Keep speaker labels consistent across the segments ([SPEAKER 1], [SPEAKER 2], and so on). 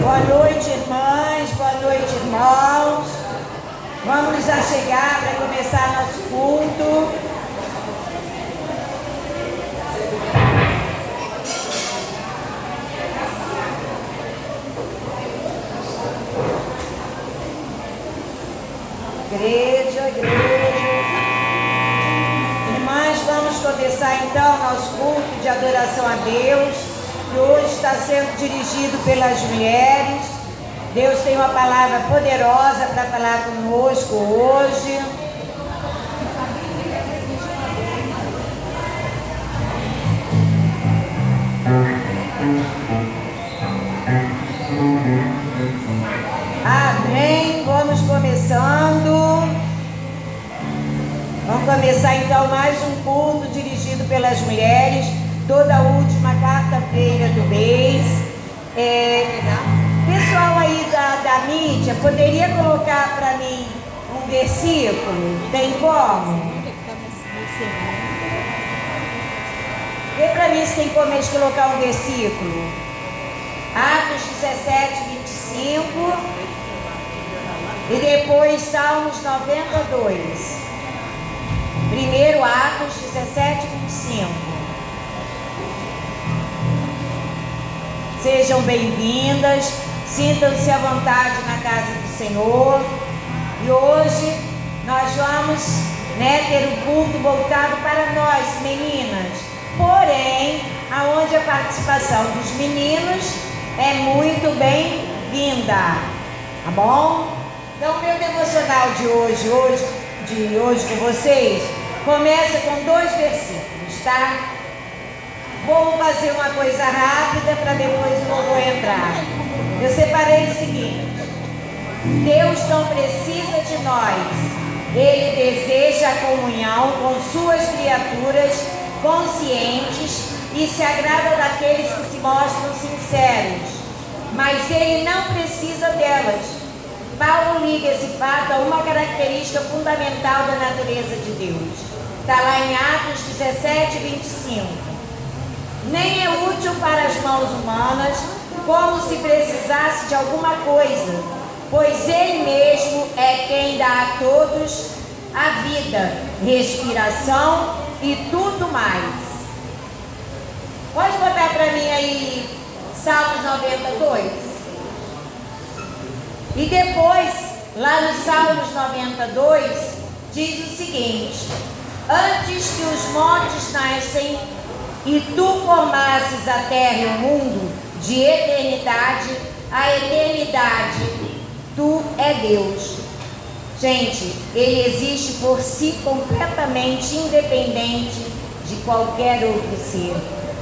[SPEAKER 1] Boa noite, irmãs, boa noite, irmãos. Vamos nos achegar para começar nosso culto. Igreja. Irmãs, vamos começar então nosso culto de adoração a Deus, que hoje está sendo dirigido pelas mulheres. Deus tem uma palavra poderosa para falar conosco hoje. Amém. Vamos começando. Vamos começar então mais um culto dirigido pelas mulheres, toda a última quarta-feira do mês. Pessoal aí da mídia, poderia colocar para mim um versículo? Tem como? Vê para mim se tem como eles colocar um versículo. Atos 17, 25 e depois Salmos 92. Primeiro Atos 17, 25. Sejam bem-vindas, sintam-se à vontade na casa do Senhor. E hoje nós vamos ter um culto voltado para nós, meninas. Porém, aonde a participação dos meninos é muito bem-vinda. Tá bom? Então, o meu devocional de hoje com vocês começa com 2 versículos, tá? Vou fazer uma coisa rápida para depois o louvor entrar. Eu separei o seguinte: Deus não precisa de nós, Ele deseja a comunhão com suas criaturas conscientes e se agrada daqueles que se mostram sinceros, mas Ele não precisa delas. Paulo liga esse fato a uma característica fundamental da natureza de Deus. Está lá em Atos 17, 25. Nem é útil para as mãos humanas, como se precisasse de alguma coisa, pois Ele mesmo é quem dá a todos a vida, respiração e tudo mais. Pode botar para mim aí Salmos 92? E depois, lá no Salmos 92, diz o seguinte: antes que os montes nascem e tu formasses a terra e o mundo, de eternidade a eternidade, tu é Deus. Gente, Ele existe por si, completamente independente de qualquer outro ser.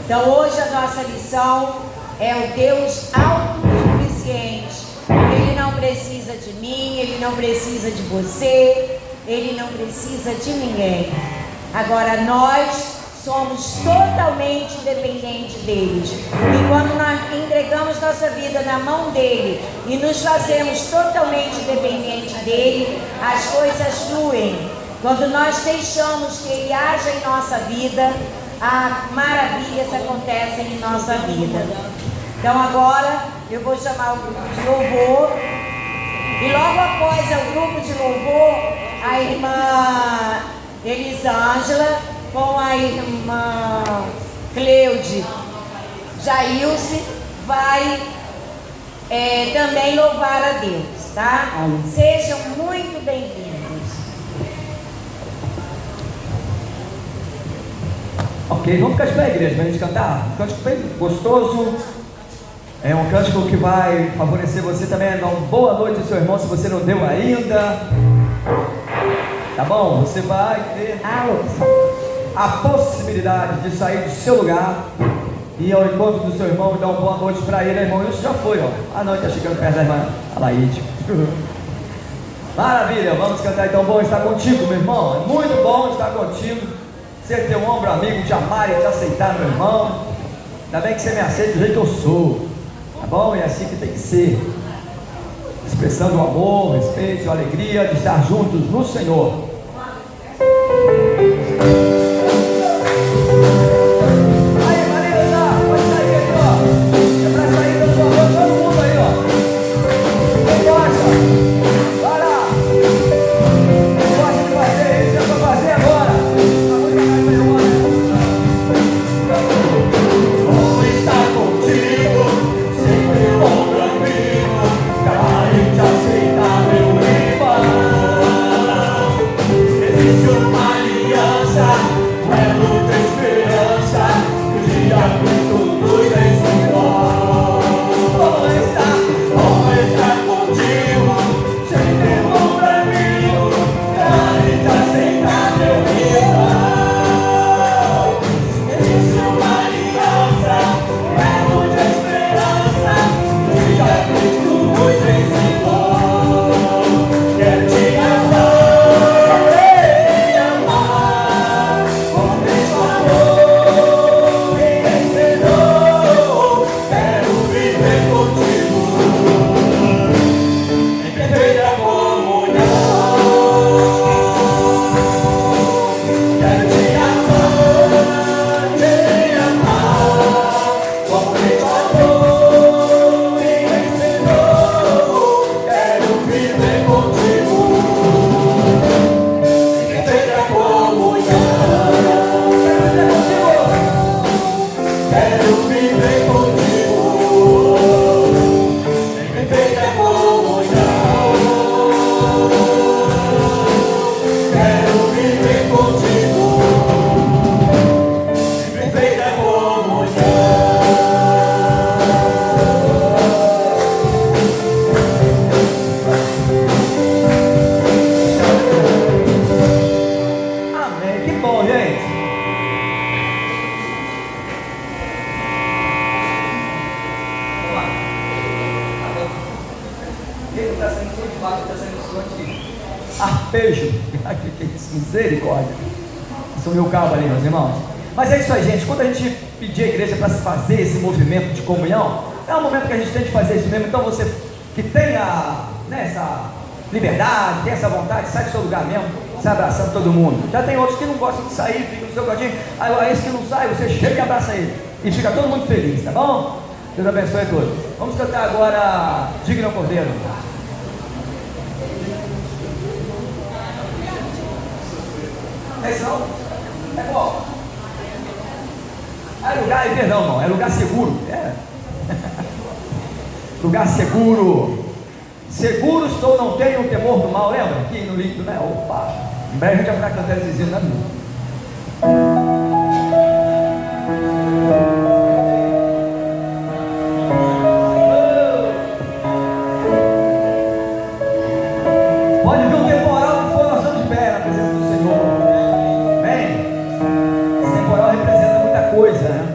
[SPEAKER 1] Então hoje a nossa lição é o Deus autossuficiente. Ele não precisa de mim, Ele não precisa de você, Ele não precisa de ninguém. Agora nós somos totalmente dependentes deles. E quando nós entregamos nossa vida na mão dele e nos fazemos totalmente dependentes dele, as coisas fluem. Quando nós deixamos que ele haja em nossa vida, maravilhas acontecem em nossa vida. Então agora eu vou chamar o grupo de louvor. E logo após o grupo de louvor, a irmã Elisângela com a irmã Cleude Jailce vai também louvar a Deus, tá? Sejam muito bem-vindos.
[SPEAKER 2] Ok, vamos ficar de pé, igreja, para a gente cantar. Um cântico bem gostoso. É um cântico que vai favorecer você também a dar uma boa noite ao seu irmão, se você não deu ainda. Tá bom? Você vai ter a possibilidade de sair do seu lugar e ir ao encontro do seu irmão e dar uma boa noite para ele, irmão. Isso já foi, ó. Ah, não, está chegando perto da irmã Alaide. Maravilha, vamos cantar então. Bom estar contigo, meu irmão. É muito bom estar contigo. Ser teu ombro amigo, te amar e te aceitar, meu irmão. Ainda bem que você me aceita do jeito que eu sou. Tá bom? É assim que tem que ser. Expressando o amor, o respeito, a alegria de estar juntos no Senhor. Aí, Maria, pode sair aqui, ó. É pra sair da sua mão, todo mundo aí, ó. de baixo dessa emissora de arpejo. Que isso, misericórdia. Sumiu o cabo ali, meus irmãos. Mas é isso aí, gente. Quando a gente pedir a igreja para fazer esse movimento de comunhão, é um momento que a gente tem de fazer isso mesmo. Então você que tenha, né, essa liberdade, tem essa vontade, sai do seu lugar mesmo, sai abraçando todo mundo. Já tem outros que não gostam de sair, fica no seu quartinho. Aí esse que não sai, você chega e abraça ele. E fica todo mundo feliz, tá bom? Deus abençoe a todos. Vamos cantar agora Digno ao Cordeiro. É isso não? É qual? É lugar, perdão, não, é lugar seguro. É. Lugar seguro. Seguro estou, não tenho temor do mal. Lembra? Aqui no líquido, né? Opa! Em breve a gente vai ficar cantando esses hinos na minha. Pode vir um temporal que for, nós estamos de pé na presença do Senhor. Amém? Esse temporal representa muita coisa, né?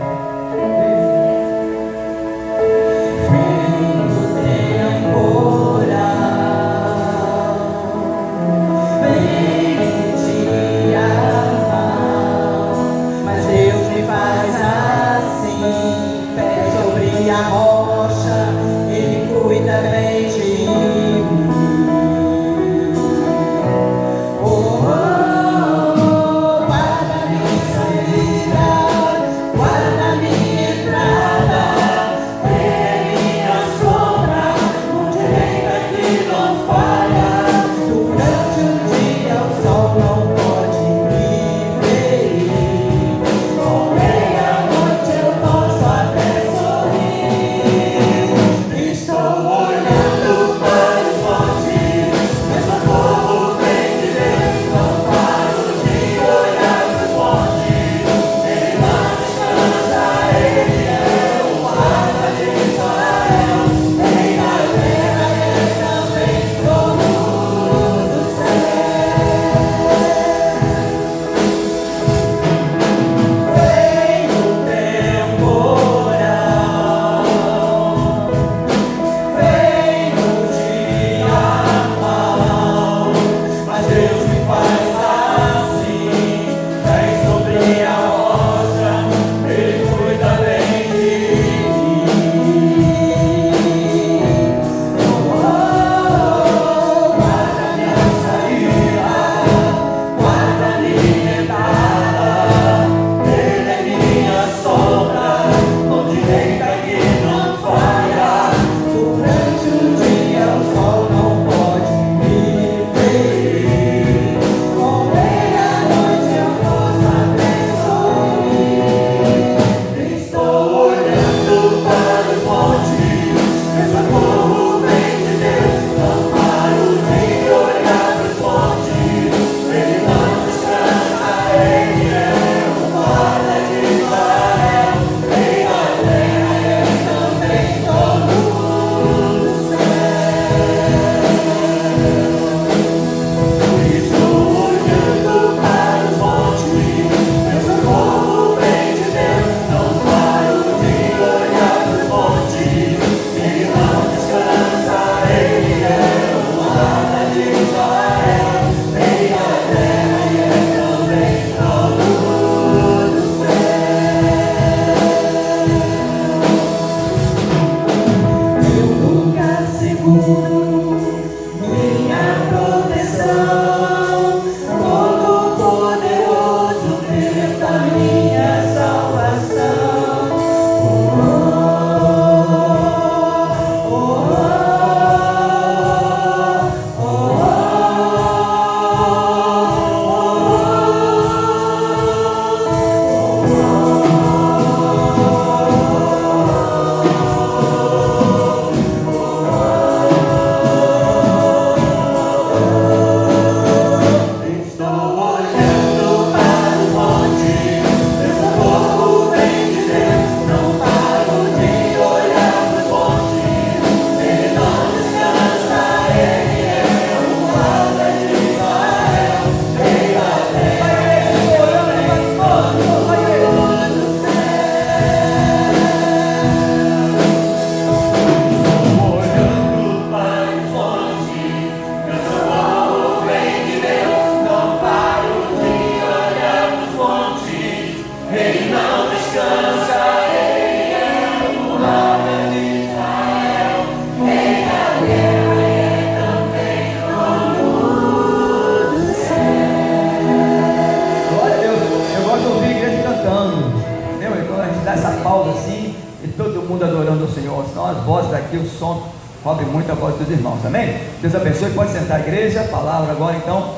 [SPEAKER 2] Adorando o Senhor, senão as vozes daqui, o som cobre muito a voz dos irmãos, amém? Deus abençoe, pode sentar a igreja, a palavra agora então,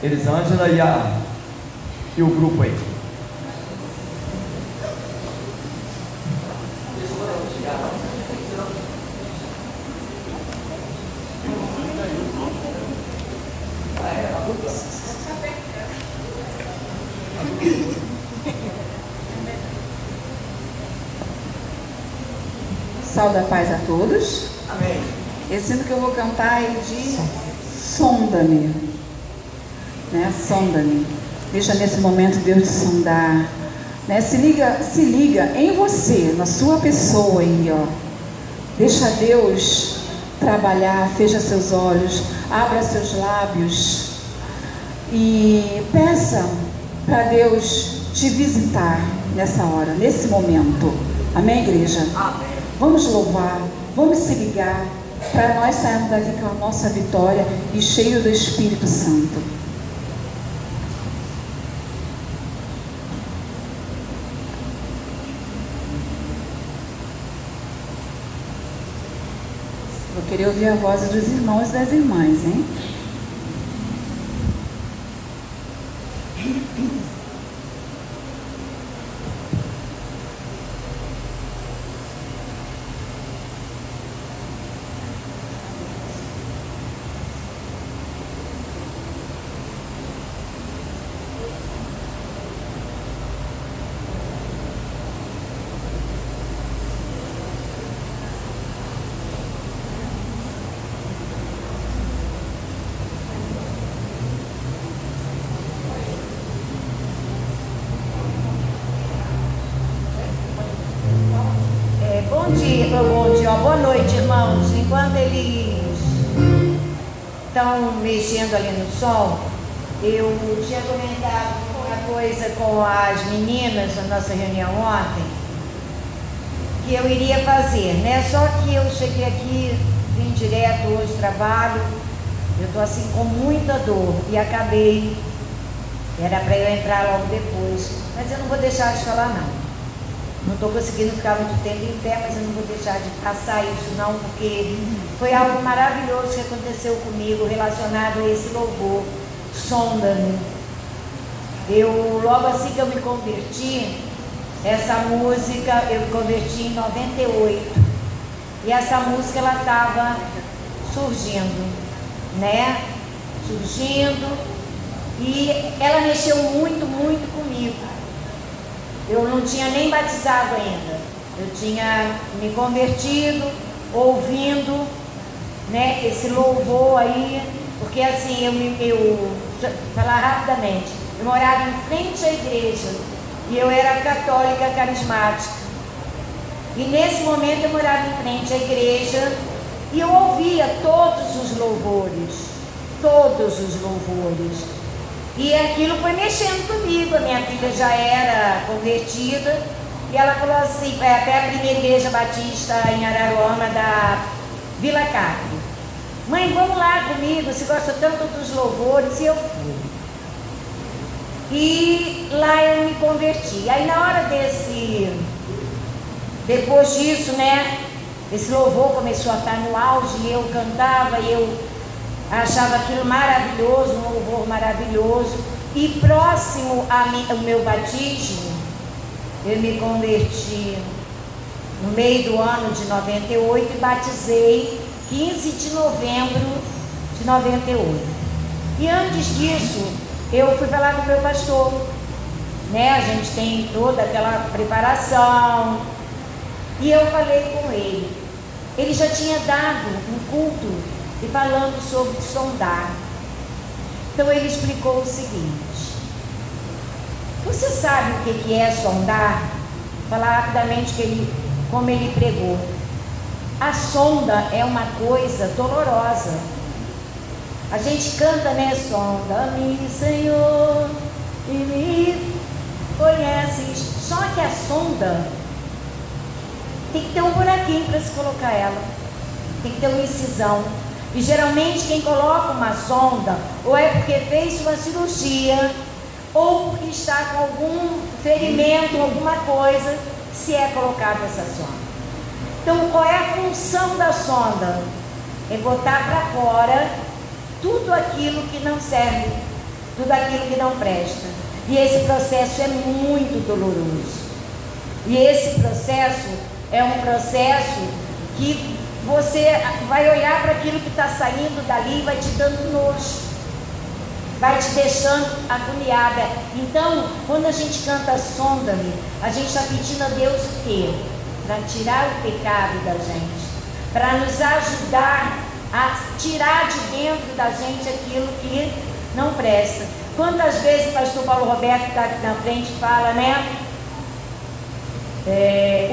[SPEAKER 2] Elisângela e o grupo aí.
[SPEAKER 3] Saúde a paz a todos.
[SPEAKER 2] Amém.
[SPEAKER 3] Esse hino que eu vou cantar é de Sonda-me, né? Sonda-me. Deixa nesse momento Deus te sondar, né? Se liga em você, na sua pessoa aí, ó. Deixa Deus trabalhar, fecha seus olhos, abra seus lábios e peça para Deus te visitar nessa hora, nesse momento. Amém, igreja?
[SPEAKER 2] Amém.
[SPEAKER 3] Vamos louvar, vamos se ligar, para nós sairmos daqui com a nossa vitória e cheio do Espírito Santo. Vou querer ouvir a voz dos irmãos e das irmãs, hein?
[SPEAKER 1] Bom dia, boa noite, irmãos. Enquanto eles estão mexendo ali no som, eu tinha comentado uma coisa com as meninas na nossa reunião ontem, que eu iria fazer, né? Só que eu cheguei aqui, vim direto hoje, trabalho, eu estou assim com muita dor e acabei, era para eu entrar logo depois, mas eu não vou deixar de falar não. Não estou conseguindo ficar muito tempo em pé, mas eu não vou deixar de passar isso não, porque foi algo maravilhoso que aconteceu comigo relacionado a esse louvor, Sonda-me. Eu, logo assim que eu me converti, essa música, eu me converti em 98, e essa música ela estava surgindo, né? Surgindo, e ela mexeu muito, muito comigo. Eu não tinha nem batizado ainda, eu tinha me convertido, ouvindo, né, esse louvor aí, porque assim, eu falar rapidamente, eu morava em frente à igreja, e eu era católica carismática, e nesse momento eu morava em frente à igreja, e eu ouvia todos os louvores, e aquilo foi mexendo comigo. A minha filha já era convertida e ela falou assim, até a primeira igreja batista em Araruama da Vila Capri, mãe, vamos lá comigo, você gosta tanto dos louvores, e eu fui. E lá eu me converti. Aí na hora depois disso, né, esse louvor começou a estar no auge, e eu cantava, e eu achava aquilo maravilhoso, um louvor maravilhoso. E próximo ao meu batismo, eu me converti no meio do ano de 98 e batizei 15 de novembro de 98. E antes disso, eu fui falar com o meu pastor, né? A gente tem toda aquela preparação. E eu falei com ele. Ele já tinha dado um culto e falando sobre sondar. Então ele explicou o seguinte: você sabe o que é sondar? Vou falar rapidamente como ele pregou. A sonda é uma coisa dolorosa. A gente canta, né? Sonda-me, Senhor, e me conheces. Só que a sonda tem que ter um buraquinho para se colocar ela. Tem que ter uma incisão. E geralmente quem coloca uma sonda, ou é porque fez uma cirurgia, ou porque está com algum ferimento, alguma coisa, se é colocada essa sonda. Então, qual é a função da sonda? É botar para fora tudo aquilo que não serve, tudo aquilo que não presta. E esse processo é muito doloroso. E esse processo é um processo que você vai olhar para aquilo que está saindo dali e vai te dando nojo, vai te deixando agoniada. Então, quando a gente canta Sonda-me, a gente está pedindo a Deus o quê? Para tirar o pecado da gente, para nos ajudar a tirar de dentro da gente aquilo que não presta. Quantas vezes o pastor Paulo Roberto que está aqui na frente fala, né?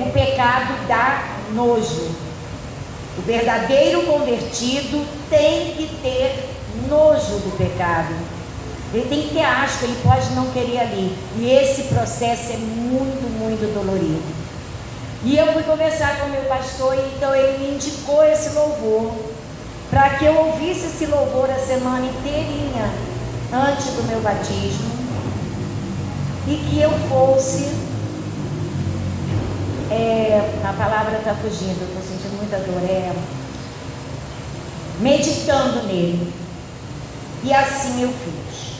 [SPEAKER 1] O pecado dá nojo. O verdadeiro convertido tem que ter nojo do pecado. Ele tem que ter asco, ele pode não querer ali. E esse processo é muito, muito dolorido. E eu fui conversar com o meu pastor, e então ele me indicou esse louvor, para que eu ouvisse esse louvor a semana inteirinha, antes do meu batismo, e que eu fosse, a palavra está fugindo, eu estou sentindo muita dor, meditando nele. E assim eu fiz.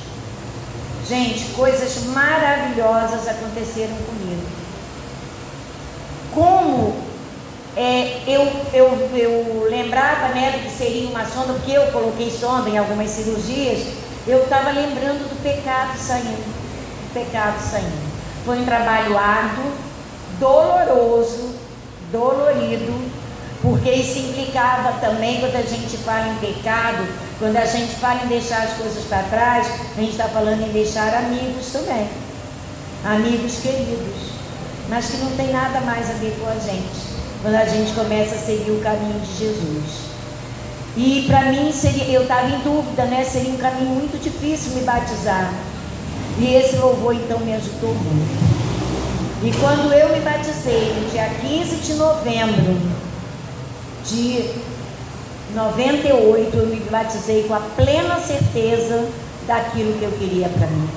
[SPEAKER 1] Gente, coisas maravilhosas aconteceram comigo. Como eu lembrava, né, do que seria uma sonda, porque eu coloquei sonda em algumas cirurgias, eu estava lembrando do pecado saindo. Foi um trabalho árduo, doloroso, dolorido, porque isso implicava também, quando a gente fala em pecado, quando a gente fala em deixar as coisas para trás, a gente está falando em deixar amigos também, amigos queridos, mas que não tem nada mais a ver com a gente, quando a gente começa a seguir o caminho de Jesus. E para mim eu estava em dúvida, né? Seria um caminho muito difícil me batizar, e esse louvor então me ajudou muito. E quando eu me batizei, no dia 15 de novembro de 98, eu me batizei com a plena certeza daquilo que eu queria para mim.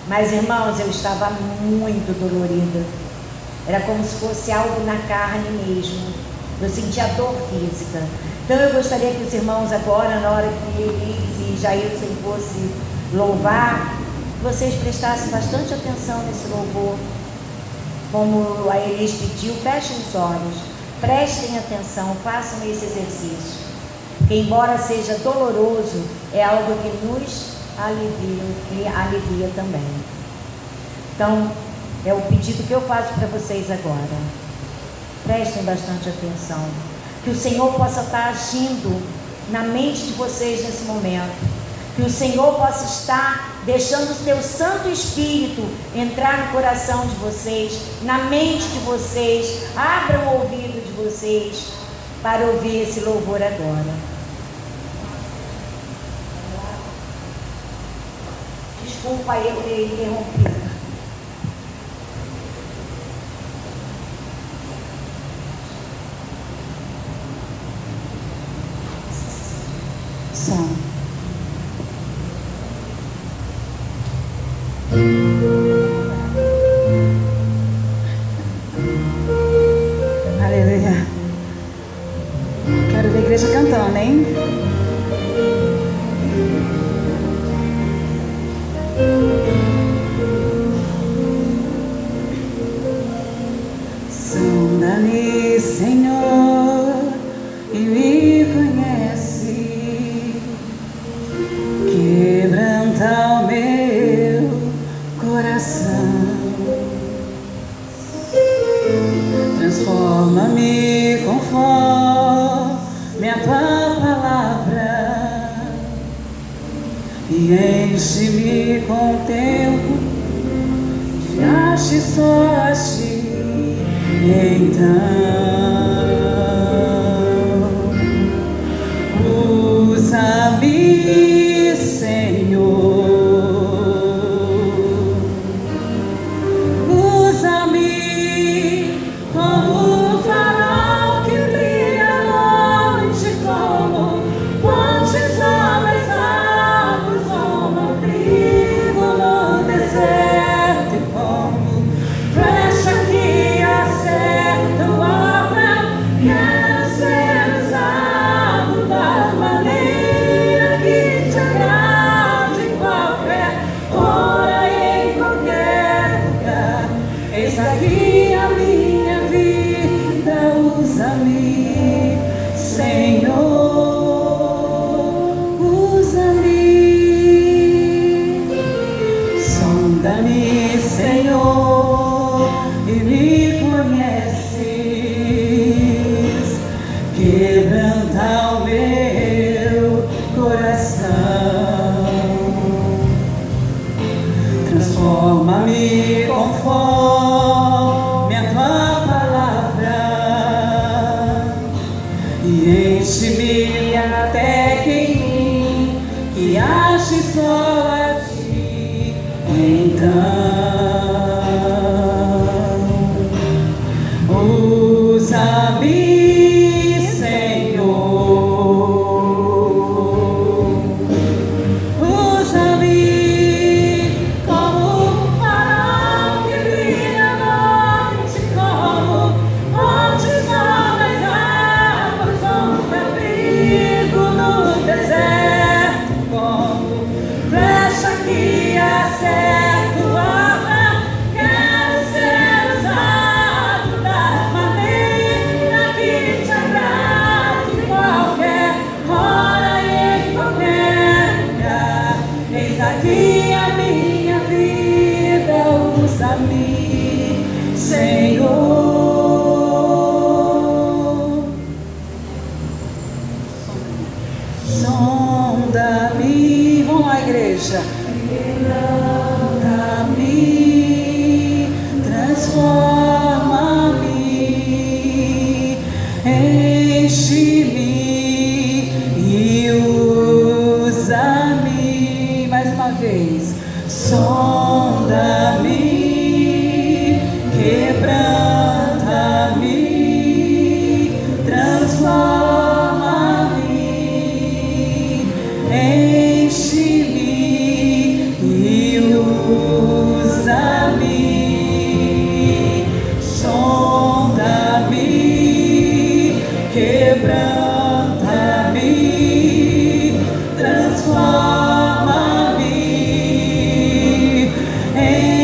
[SPEAKER 1] Mas, irmãos, eu estava muito dolorida. Era como se fosse algo na carne mesmo. Eu sentia dor física. Então eu gostaria que os irmãos agora, na hora que eles e Jailson fosse louvar, vocês prestassem bastante atenção nesse louvor. Como a Elis pediu, fechem os olhos, prestem atenção, façam esse exercício, porque embora seja doloroso, é algo que nos alivia também. Então, é o pedido que eu faço para vocês agora. Prestem bastante atenção, que o Senhor possa estar agindo na mente de vocês nesse momento, que o Senhor possa estar deixando o seu Santo Espírito entrar no coração de vocês, na mente de vocês. Abram o ouvido de vocês para ouvir esse louvor agora. Desculpa eu ter interrompido.
[SPEAKER 3] Som. Aleluia. Quero ver a igreja cantando, hein? Sonda-me, Senhor, e me conhece, quebranta o meu coração, transforma-me conforme a tua palavra e enche-me com o tempo de haste só a ti. Então usa-me, Senhor, usa-me como Usa-me, Senhor. Sonda-me, vamos lá, igreja. Quebranta-me, transforma-me, enche-me e usa-me. Mais uma vez. Sonda-me, quebranta-me, transforma-me, enche-me e usa-me. Sonda-me, quebranta-me, transforma-me, enche-me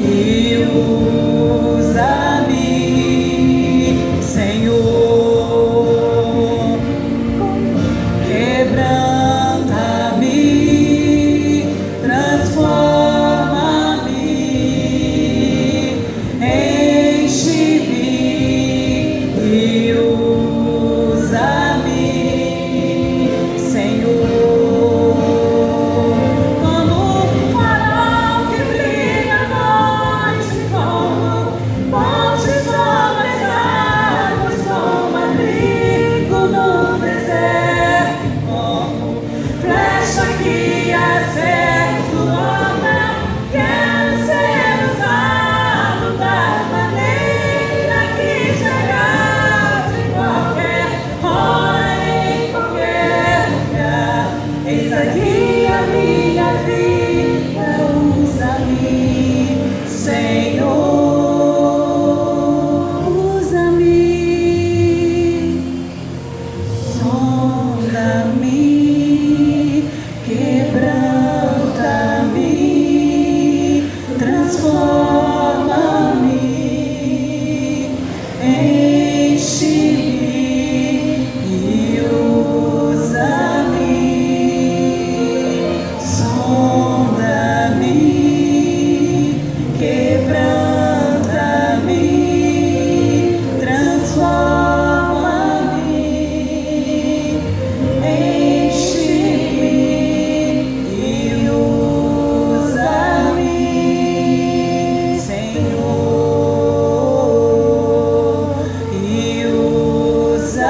[SPEAKER 3] e usa-me, Senhor. Quebranta-me, transforma-me, enche-me e usa-me, Senhor. Como um farol que brilha à noite, como pontes sobre as águas, como abrigo no deserto, como flecha que acerta o homem. Quero ser usado da maneira que chegar, de qualquer hora, em qualquer lugar. Eis aqui a minha vida, usa-me, Senhor. Usa-me, sonda-me, quebranta-me, transforma-me, enche-me e usa-me. Sonda-me, quebranta-me, transforma-me, enche-me e usa-me, Senhor, e usa-me,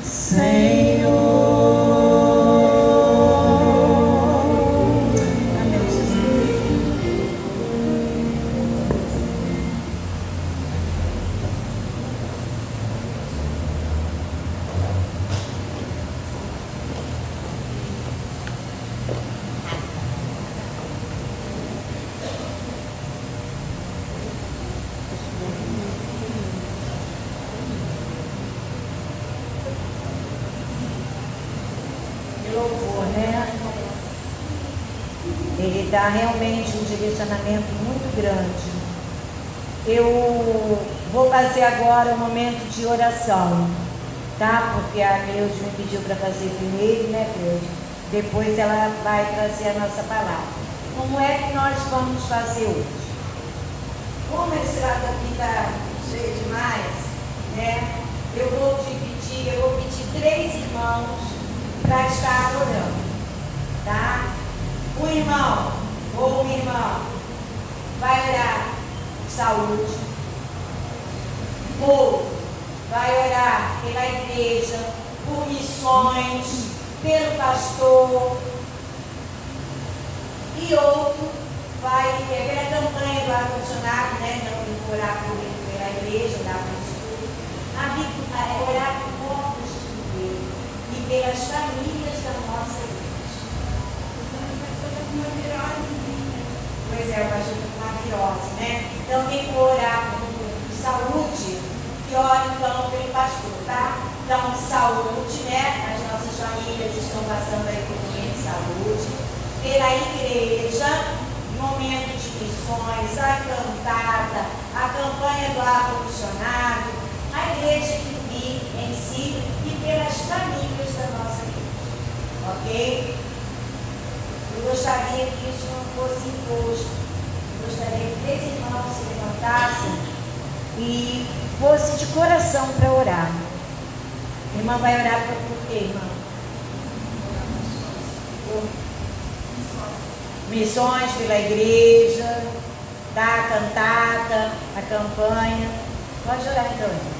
[SPEAKER 3] Senhor. Amém, Jesus.
[SPEAKER 1] Que louvor, né? Ele dá realmente um direcionamento muito grande. Eu vou fazer agora um momento de oração, tá? Porque a Cleude me pediu para fazer primeiro, né, Cleude? Depois ela vai trazer a nossa palavra. Como é que nós vamos fazer hoje? Como esse lado aqui está cheio demais, né? Eu vou pedir 3 irmãos para estar orando, tá? Um irmão ou uma irmã vai orar por saúde, outro vai orar pela igreja, por missões, pelo pastor, e outro vai ar-condicionado, né? Não orar pela igreja, orar pelo estudo. Orar por corpos de viver e pelas famílias da nossa igreja. Pois é, o pastor está com uma virose, né? Então tem que orar por saúde, que ora então pelo pastor, tá? Então, saúde, né? As nossas famílias estão passando aí por um momento de saúde. Pela igreja, momento de missões, a cantada, a campanha do ar-condicionado, a igreja que vive em si e pelas famílias da nossa igreja. Ok? Eu gostaria que isso não fosse imposto. Eu gostaria que 3 irmãos se levantassem e fosse de coração para orar. A irmã vai orar por quê, irmã? Missões pela igreja, tá? A cantata, a campanha. Pode orar então, irmã.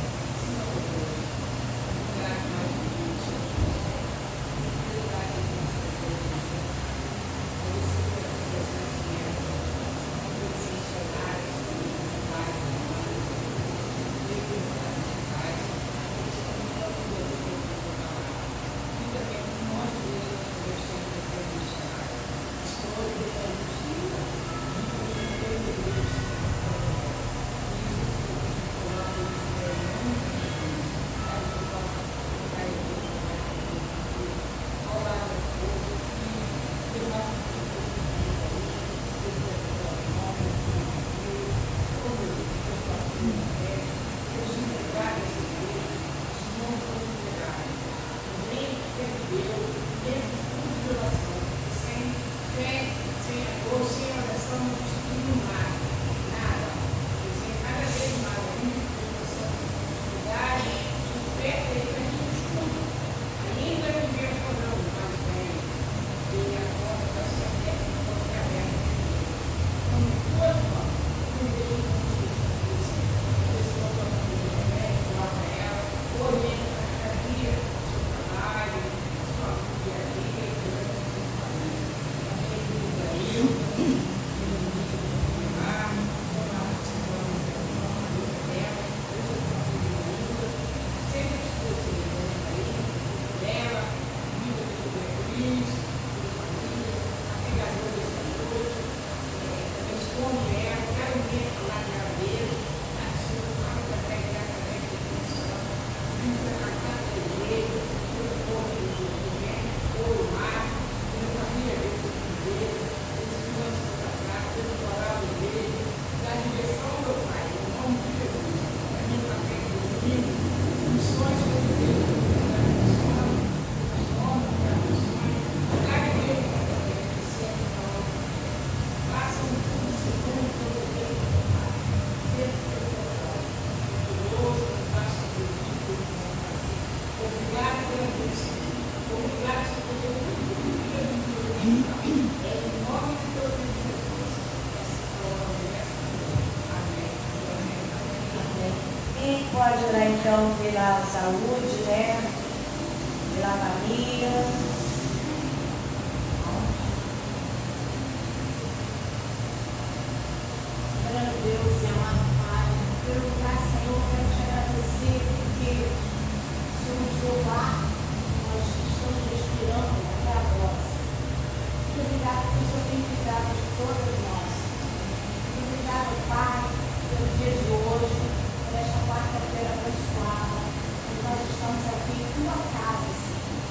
[SPEAKER 1] Pode orar então pela saúde, né? Pela família.
[SPEAKER 4] Senhor Deus, amado Pai, pelo lugar, Senhor, quero te agradecer porque o Senhor nos deu ar, nós estamos respirando até agora. Muito obrigado porque o Senhor tem cuidado de todas nós. Muito obrigado, Pai, pelo dia de hoje, por esta quarta-feira abençoada, onde nós estamos aqui em tua casa, Senhor,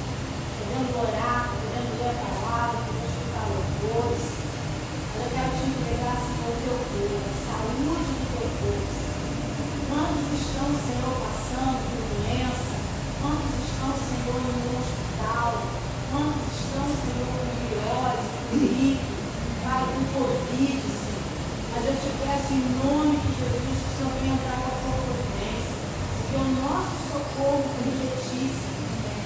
[SPEAKER 4] podendo orar, podendo ler a palavra, podendo escutar louvores. Eu quero te entregar, Senhor, o teu povo, a saúde do teu povo. Quantos estão, Senhor, passando por doença? Quantos estão, Senhor, no hospital? Quantos estão, Senhor, com virose, com gripe, Pai, com Covid, Senhor? Mas eu te peço em nome de Jesus que o Senhor venha entrar com a sua providência, porque o nosso socorro é legítima.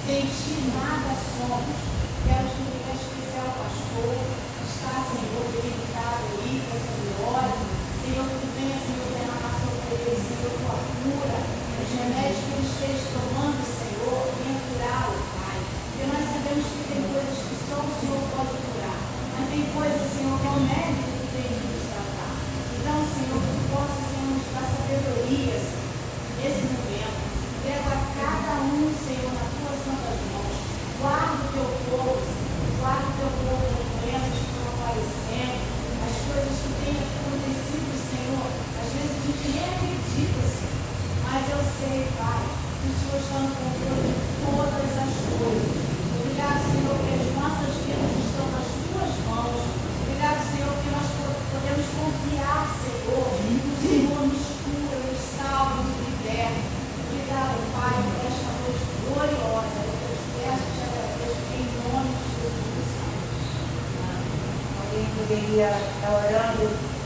[SPEAKER 4] Sem ti nada somos. Quero te entregar especial ao pastor, que está, Senhor, debilitado aí, com essa virose. Senhor, que tu venha, Senhor, derramar sobre ele, Senhor, tua cura. Os remédios que ele esteja tomando, Senhor, venha curá-lo, Pai. Porque nós sabemos que tem coisas que só o Senhor pode curar. Mas tem coisas, Senhor, que é o médico que tem que nos tratar. Então, Senhor,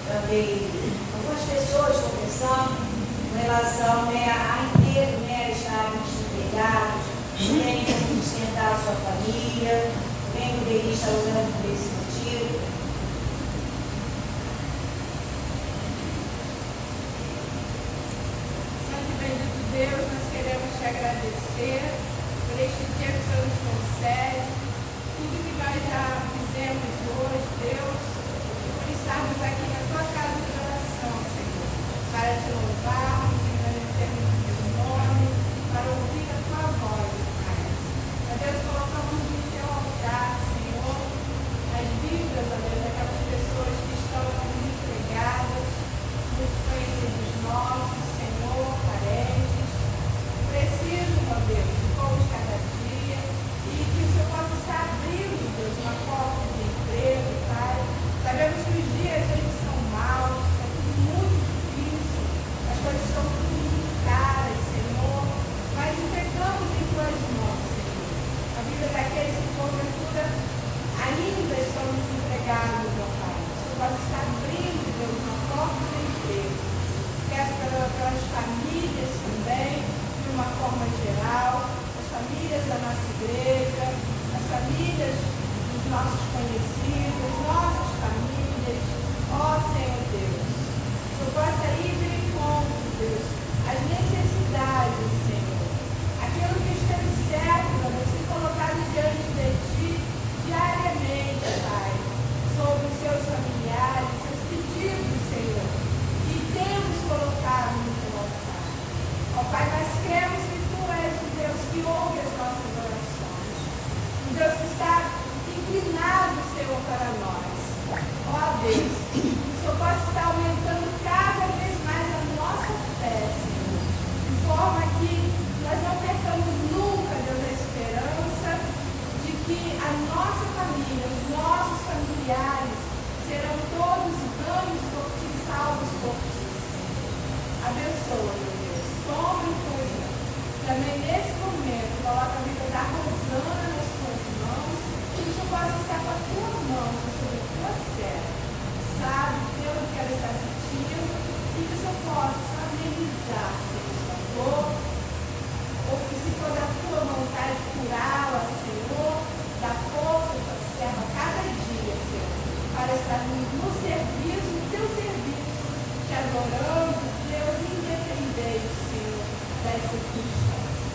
[SPEAKER 1] também algumas pessoas conversando com relação, né, a emprego, né, estarem desempregados, não tem como sustentar a sua família, também poderia estar orando por esse motivo.
[SPEAKER 4] Santo e bendito Deus, nós queremos te agradecer por este dia que o Senhor nos concede, tudo que nós já fizemos hoje, Deus, e por estarmos aqui na tua casa de oração, Senhor, para te louvarmos, engrandecermos o teu nome, para ouvir a tua voz, Pai. Ó Deus, colocamos no teu altar, Senhor, as vidas, ó Deus, daquelas pessoas que estão desempregadas, muitos conhecidos nossos, Senhor, parentes, precisam, ó Deus, de pão de cada dia, e que o Senhor possa estar abrindo, Deus, uma porta de emprego, Pai. Sabemos que os dias eles são maus, é tudo muito difícil, as coisas estão tudo muito caras, Senhor, mas entregamos em tuas mãos, Senhor, a vida daqueles que porventura ainda estão desempregados, ó Pai. O Senhor possa estar abrindo, Deus, uma porta de emprego. Peço pelas famílias também, de uma forma geral, as famílias da nossa igreja, as famílias dos nossos conhecidos, nossas famílias, ó Senhor Deus. Que eu possa ir de encontro, Deus, as necessidades, Senhor. Aquilo que esteve certo, ó Deus, ser colocado diante de Ti diariamente, Pai, sobre os seus familiares, seus pedidos, Senhor, que temos colocado no Teu altar. Ó Pai, nós cremos que Tu és o Deus que ouve as nossas orações, um Deus que está inclinado, Senhor, para nós. Ó Deus, que o Senhor possa estar aumentando cada vez mais a nossa fé, Senhor, de forma que nós não percamos nunca, Deus, a esperança de que a nossa família, os nossos familiares serão todos ganhos por Ti, salvos por Ti. Abençoa, meu Deus. Toma em tuas mãos. Também nesse momento, coloca a vida da Rosana nas tuas mãos, que o Senhor possa estar com a tua mão sobre a tua serva. Sabe pelo que ela está sentindo e que o Senhor possa só amenizar, Senhor, sua dor, ou que se for da tua vontade curá-la, Senhor, da força da tua serva cada dia, Senhor, para estar no serviço, no teu serviço, te adorando, Deus, independente, Senhor, das circunstâncias.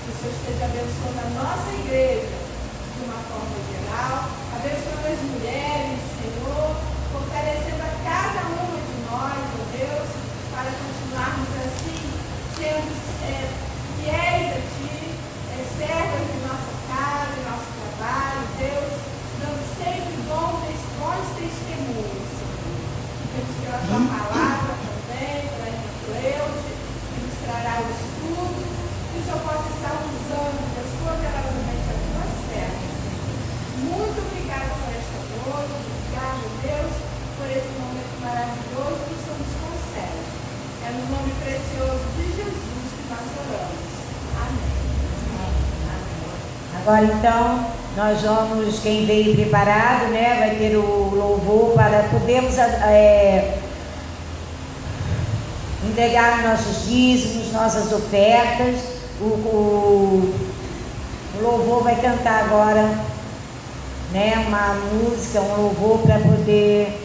[SPEAKER 4] Que o Senhor esteja abençoando a nossa igreja de uma forma geral, abençoando as mulheres, Senhor, fortalecendo a cada uma de nós, ó Deus, para continuarmos assim, sendo fiéis a Ti, servas de nossa casa, de nosso trabalho, Deus, dando sempre bons testemunhos, Senhor. Pedimos pela Tua palavra também, pela irmã Cleude, que nos trará o estudo, que o Senhor possa estar usando, Deus, poderosamente a Tua serva, Senhor. Muito obrigado por esta noite, obrigado, Deus, por esse momento maravilhoso que o Senhor nos concede. É no nome precioso de Jesus que nós oramos. Amém.
[SPEAKER 1] Agora então, nós vamos, quem veio preparado, né, vai ter o louvor para podermos entregar nossos dízimos, nossas ofertas. O louvor vai cantar agora, né, uma música, um louvor para poder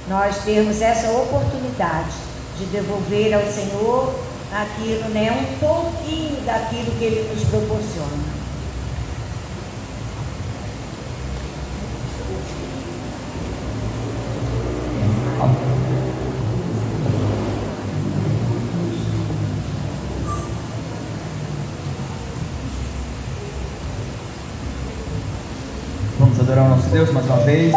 [SPEAKER 1] nós termos essa oportunidade de devolver ao Senhor aquilo, né, um pouquinho daquilo que Ele nos proporciona.
[SPEAKER 2] Vamos adorar o nosso Deus mais uma vez.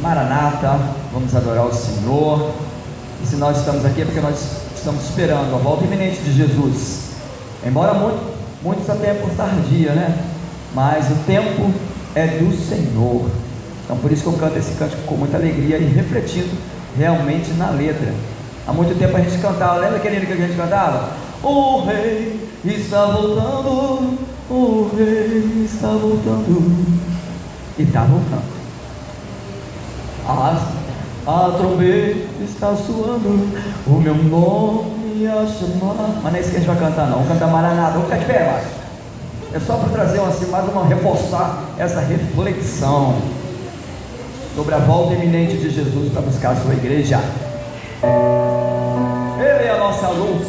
[SPEAKER 2] Maranata, vamos adorar o Senhor. E se nós estamos aqui é porque nós estamos esperando a volta iminente de Jesus. Embora muitos até por tardia, né? Mas o tempo é do Senhor. Então por isso que eu canto esse cântico com muita alegria e refletindo realmente na letra. Há muito tempo a gente cantava, lembra aquele que a gente cantava? O Rei está voltando, o Rei está voltando. E está voltando. A trombeta está soando, o meu nome a chamar. Mas não é isso que a gente vai cantar não, vamos cantar Maranata. Vamos ficar de pé, Márcio. É só para trazer mais uma, reforçar essa reflexão sobre a volta iminente de Jesus para buscar a sua igreja. Ele é a nossa luz.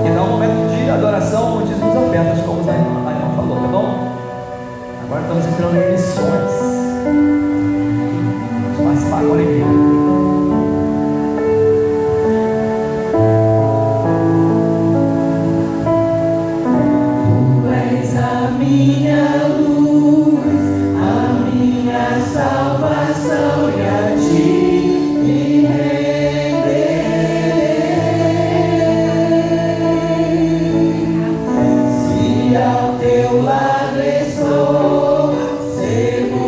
[SPEAKER 2] E dá um momento de adoração, onde nos ofertas, como a irmã falou, tá bom? Agora estamos entrando em missões. Vamos participar com alegria.
[SPEAKER 5] Minha luz, a minha salvação, e a ti me renderei. Se ao teu lado estou, seguro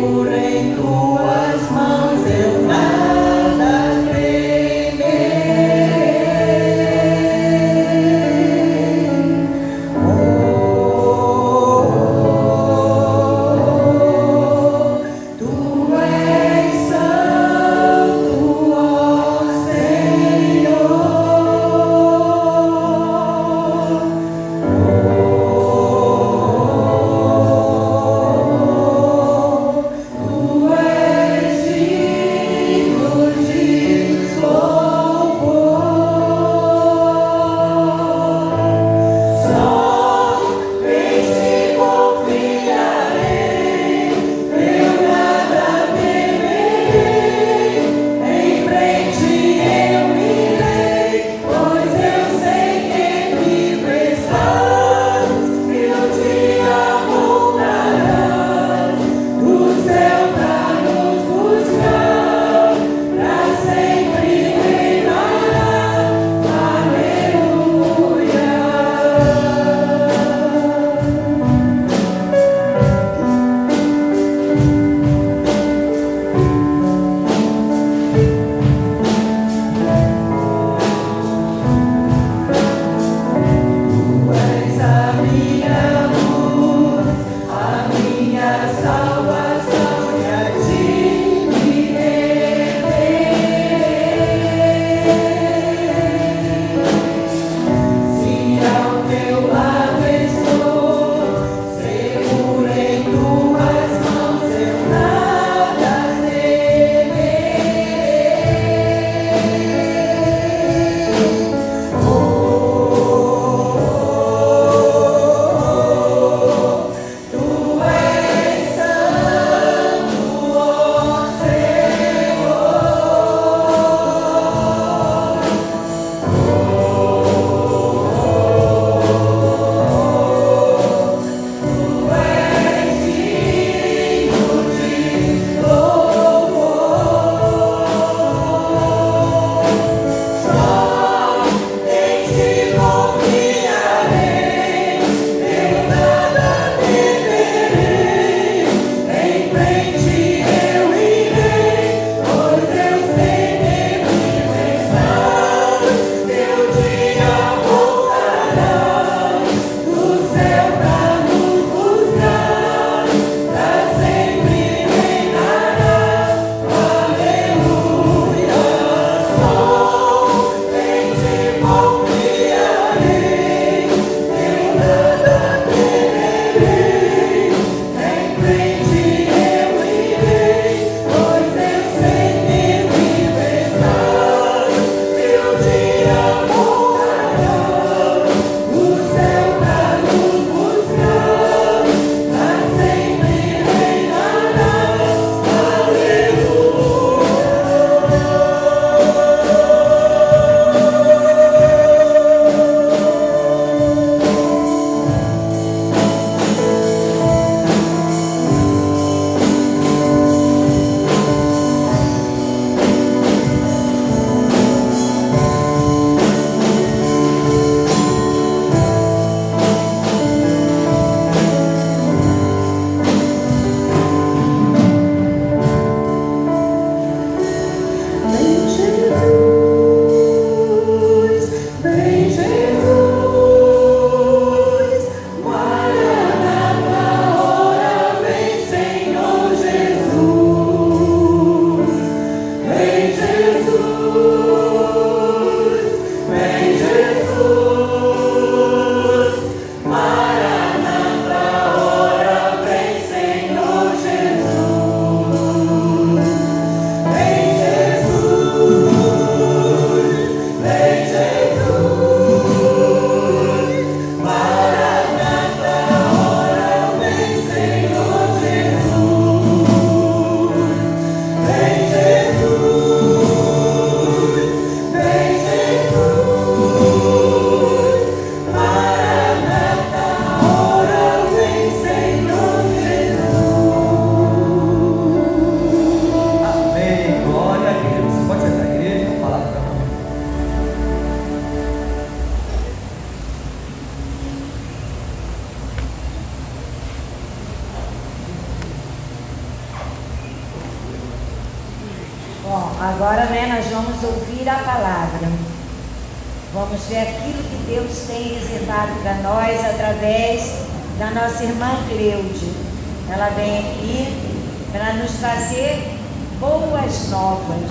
[SPEAKER 1] Agora, nós vamos ouvir a palavra. Vamos ver aquilo que Deus tem reservado para nós através da nossa irmã Cleude. Ela vem aqui para nos trazer boas novas,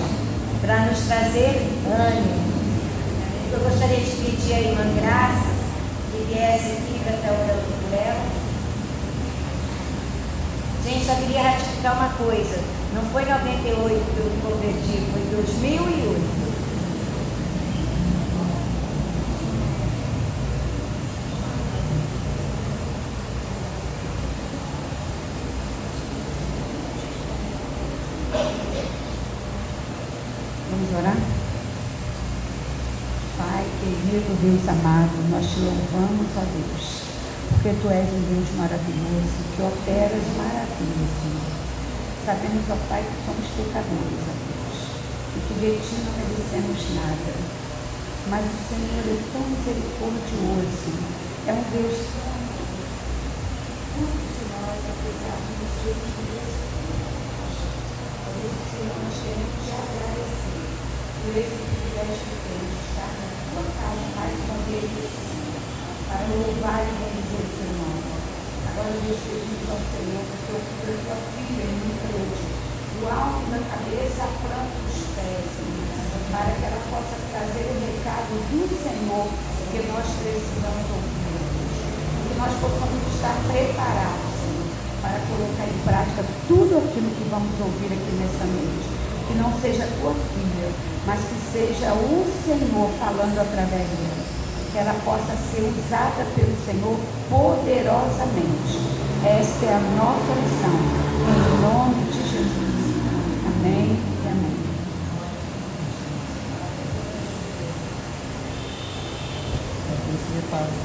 [SPEAKER 1] para nos trazer ânimo. Eu gostaria de pedir à irmã Graça que viesse aqui para estar orando por ela. Gente, só queria ratificar uma coisa. Não foi 98 que eu me converti, foi 2008.
[SPEAKER 3] Vamos orar? Pai querido, Deus amado, nós te louvamos, ó Deus, porque Tu és um Deus maravilhoso, que operas maravilhas, Senhor. Sabemos, ó Pai, que somos pecadores, ó Deus, e que de Ti não merecemos nada. Mas o Senhor é tão misericordioso, Senhor. É um Deus santo. Quantos de nós, apesar de nos sermos mesmos, por isso, Senhor, nós queremos te agradecer por esse privilégio que temos de estar na Tua casa mais uma vez, para louvar e bendizer o Teu nome. Agora, Deus, pedimos ao Senhor que o Senhor cura a Tua filha em mim, do alto da cabeça à planta dos pés, Senhor, para que ela possa trazer o recado do Senhor que nós precisamos ouvir, que nós possamos estar preparados, Senhor, para colocar em prática tudo aquilo que vamos ouvir aqui nessa noite. Que não seja a Tua filha, mas que seja o Senhor falando através dela. Que ela possa ser usada pelo Senhor poderosamente. Esta é a nossa oração, em nome de Jesus. Amém e amém.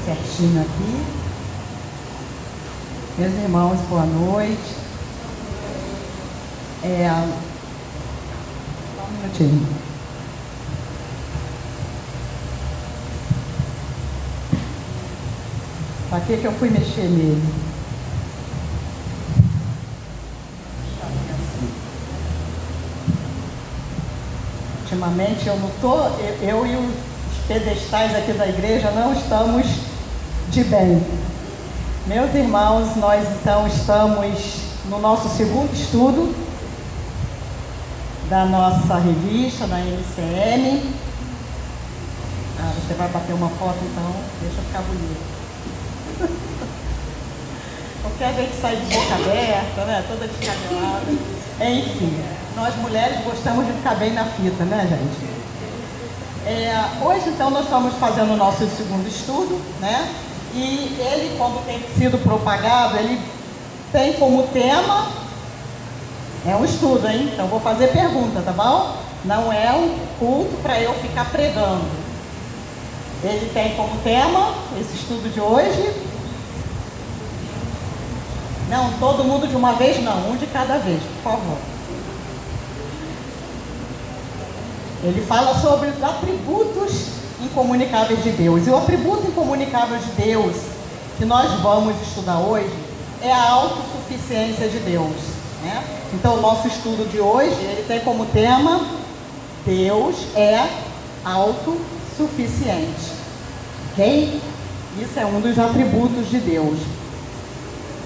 [SPEAKER 6] Certinho aqui. Meus irmãos, boa noite. Só um minutinho. Para que eu fui mexer nele? Ultimamente eu não estou, eu e os pedestais aqui da igreja não estamos de bem. Meus irmãos, nós então estamos no nosso segundo estudo da nossa revista, da MCM. Você vai bater uma foto então, deixa ficar bonito. Porque a gente sai de boca aberta, né? Toda descabelada. Enfim, nós mulheres gostamos de ficar bem na fita, né, gente? Hoje, então, nós estamos fazendo o nosso segundo estudo, né? E ele, como tem sido propagado, ele tem como tema, é um estudo, hein? Então, vou fazer pergunta, tá bom? Não é um culto para eu ficar pregando. Ele tem como tema, esse estudo de hoje. Não, todo mundo de uma vez não, um de cada vez, por favor. Ele fala sobre os atributos incomunicáveis de Deus. E o atributo incomunicável de Deus que nós vamos estudar hoje é a autossuficiência de Deus, né? Então, o nosso estudo de hoje, ele tem como tema: Deus é autossuficiente. Ok? Isso é um dos atributos de Deus.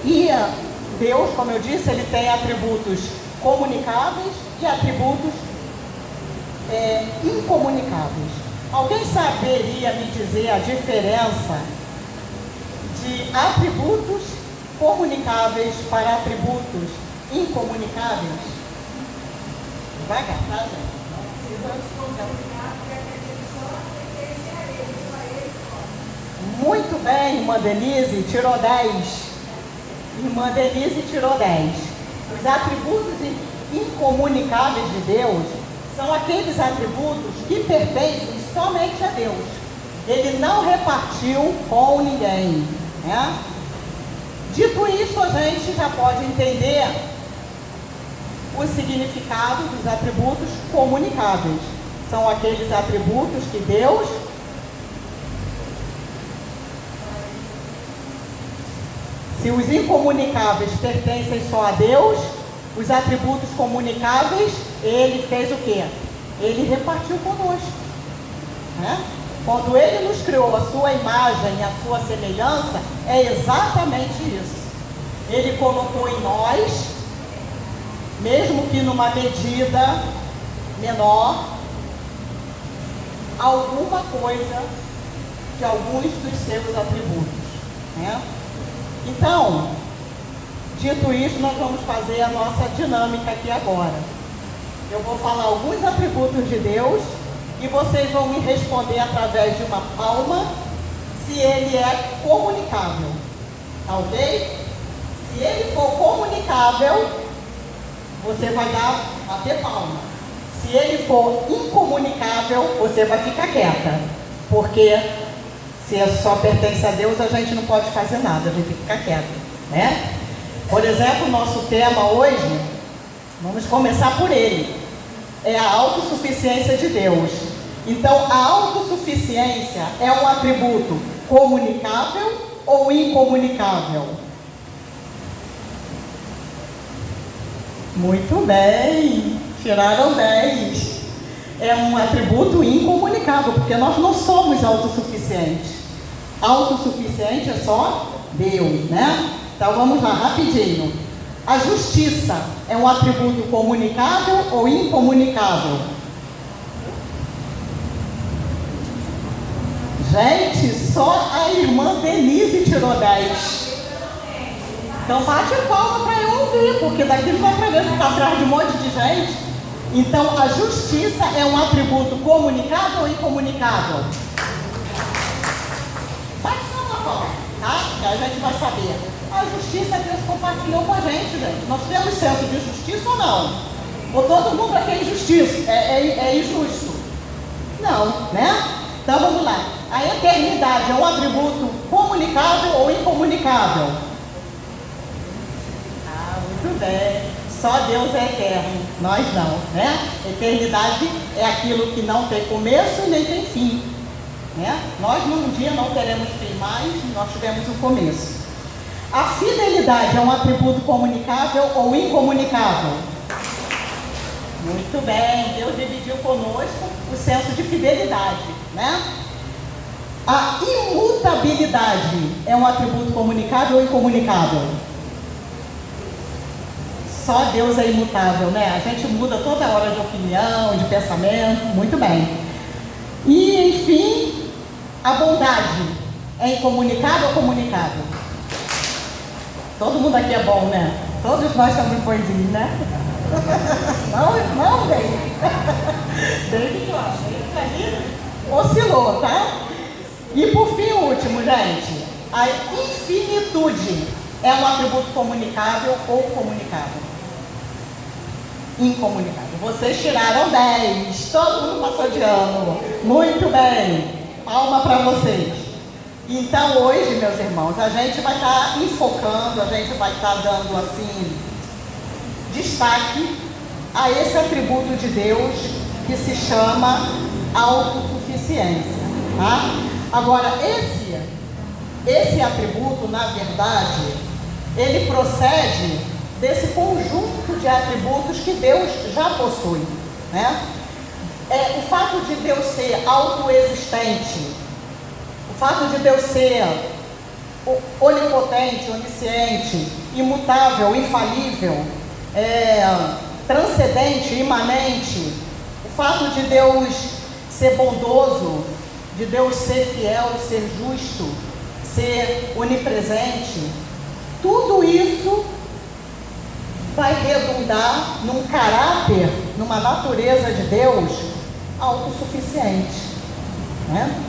[SPEAKER 6] E Deus, como eu disse, ele tem atributos comunicáveis e atributos incomunicáveis. Alguém saberia me dizer a diferença de atributos comunicáveis para atributos incomunicáveis? Devagar, tá, gente? Muito bem, irmã Denise, tirou 10. Irmã Denise tirou 10. Os atributos incomunicáveis de Deus são aqueles atributos que pertencem somente a Deus. Ele não repartiu com ninguém, né? Dito isso, a gente já pode entender o significado dos atributos comunicáveis. São aqueles atributos que Deus se os incomunicáveis pertencem só a Deus, os atributos comunicáveis, ele fez o quê? Ele repartiu conosco, né? Quando Ele nos criou a sua imagem e a sua semelhança, é exatamente isso. Ele colocou em nós, mesmo que numa medida menor, alguma coisa de alguns dos seus atributos, né? Então, dito isso, nós vamos fazer a nossa dinâmica aqui agora. Eu vou falar alguns atributos de Deus e vocês vão me responder através de uma palma se ele é comunicável, tá ok? Se ele for comunicável, você vai bater palma. Se ele for incomunicável, você vai ficar quieta, porque se só pertence a Deus, a gente não pode fazer nada, a gente tem que ficar quieto, né? Por exemplo, nosso tema hoje, vamos começar por ele, é a autossuficiência de Deus. Então, a autossuficiência é um atributo comunicável ou incomunicável? Muito bem, tiraram 10. É um atributo incomunicável, porque nós não somos autossuficientes. Autossuficiente é só Deus, né? Então vamos lá, rapidinho. A justiça é um atributo comunicável ou incomunicável? Gente, só a irmã Denise tirou 10. Então bate palma para eu ouvir, porque daqui não vai para ver se está atrás de um monte de gente. Então a justiça é um atributo comunicável ou incomunicável? Bate só na palma, tá? Que a gente vai saber. A justiça Deus compartilhou com a gente, gente. Nós temos senso de justiça ou não? Ou todo mundo aqui é injustiça? É injusto? Não, né? Então vamos lá. A eternidade é um atributo comunicável ou incomunicável? Ah, muito bem. Só Deus é eterno, nós não, né? Eternidade é aquilo que não tem começo nem tem fim, né? Nós num dia não teremos fim, mas nós tivemos um começo. A fidelidade é um atributo comunicável ou incomunicável? Muito bem, Deus dividiu conosco o senso de fidelidade, né? A imutabilidade é um atributo comunicável ou incomunicável? Só Deus é imutável, né? A gente muda toda hora de opinião, de pensamento, muito bem. E, enfim, a bondade é incomunicável ou comunicável? Todo mundo aqui é bom, né? Todos nós somos bonzinhos, né? Não, bem. David ali oscilou, tá? E por fim, o último, gente. A infinitude é um atributo comunicável ou comunicável? Incomunicável. Vocês tiraram 10. Todo mundo passou de ano. Muito bem. Palma para vocês. Então hoje, meus irmãos, a gente vai estar enfocando, a gente vai estar dando assim destaque a esse atributo de Deus que se chama autossuficiência, tá? Agora, esse atributo, na verdade, ele procede desse conjunto de atributos que Deus já possui, né? O fato de Deus ser autoexistente, o fato de Deus ser onipotente, onisciente, imutável, infalível, transcendente, imanente, o fato de Deus ser bondoso, de Deus ser fiel, ser justo, ser onipresente, tudo isso vai redundar num caráter, numa natureza de Deus autossuficiente, né?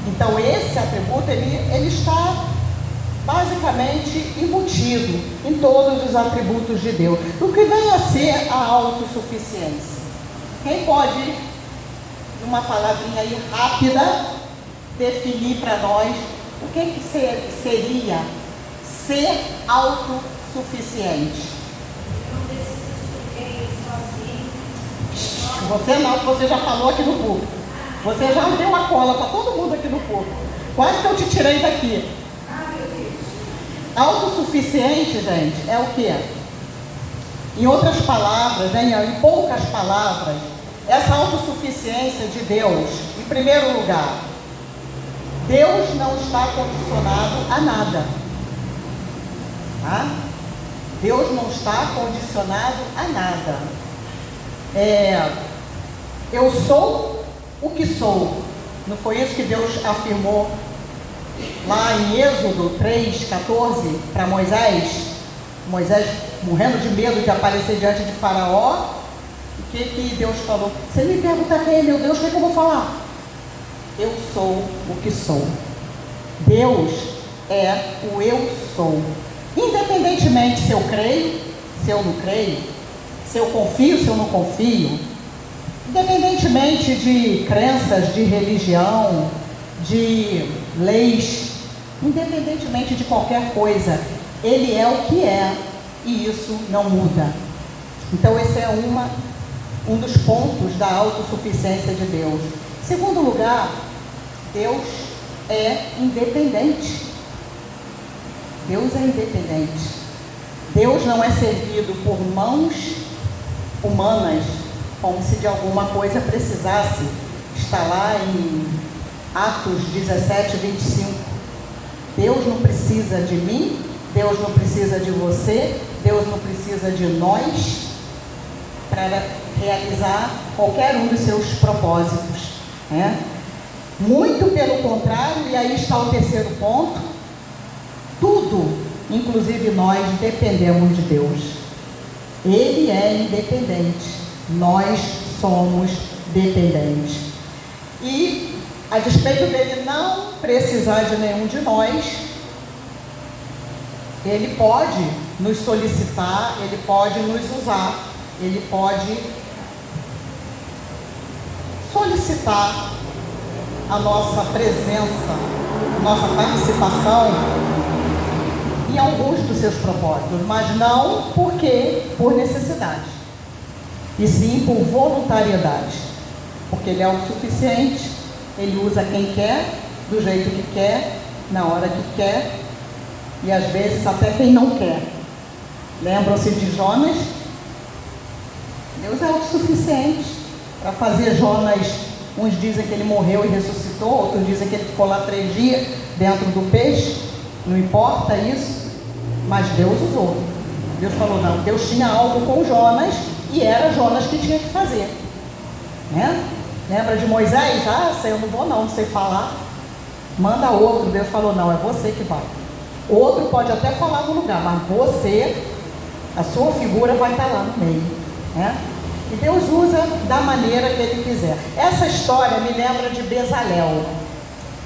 [SPEAKER 6] Então esse atributo, ele está basicamente embutido em todos os atributos de Deus. O que vem a ser a autossuficiência? Quem pode, numa palavrinha aí rápida, definir para nós o que seria ser autossuficiente? Você não, você já falou aqui no público. Você já deu a cola para todo mundo aqui no público. Quase que eu te tirei daqui. Autossuficiente, gente, é o quê? Em outras palavras, em poucas palavras, essa autossuficiência de Deus, em primeiro lugar, Deus não está condicionado a nada. Tá? Deus não está condicionado a nada. Eu sou o que sou. Não foi isso que Deus afirmou lá em Êxodo 3:14 para Moisés? Moisés morrendo de medo de aparecer diante de Faraó. O que Deus falou? Você me pergunta quem é meu Deus, o que eu vou falar? Eu sou o que sou. Deus é o eu sou. Independentemente se eu creio, se eu não creio, se eu confio, se eu não confio, independentemente de crenças, de religião, de leis, independentemente de qualquer coisa, Ele é o que é e isso não muda. Então esse é um dos pontos da autossuficiência de Deus. Segundo lugar, Deus é independente. Deus é independente. Deus não é servido por mãos humanas, como se de alguma coisa precisasse. Está lá em Atos 17:25. Deus não precisa de mim, Deus não precisa de você, Deus não precisa de nós para realizar qualquer um dos seus propósitos, né? Muito pelo contrário, e aí está o terceiro ponto, tudo, inclusive nós, dependemos de Deus. Ele é independente, nós somos dependentes. E, a despeito dele não precisar de nenhum de nós, ele pode nos solicitar, ele pode nos usar, ele pode solicitar a nossa presença, a nossa participação em alguns dos seus propósitos, mas não por necessidade, e sim por voluntariedade, porque Ele é o suficiente, Ele usa quem quer, do jeito que quer, na hora que quer, e às vezes até quem não quer. Lembram-se de Jonas? Deus é o suficiente para fazer Jonas. Uns dizem que ele morreu e ressuscitou, outros dizem que ele ficou lá 3 dias dentro do peixe. Não importa isso, mas Deus usou. Deus falou, não, Deus tinha algo com Jonas e era Jonas que tinha que fazer, né? Lembra de Moisés? Eu não vou não sei falar, manda outro. Deus falou, não, é você que vai. Outro pode até falar no lugar, mas você, a sua figura vai estar lá no meio, né? E Deus usa da maneira que Ele quiser. Essa história me lembra de Bezalel.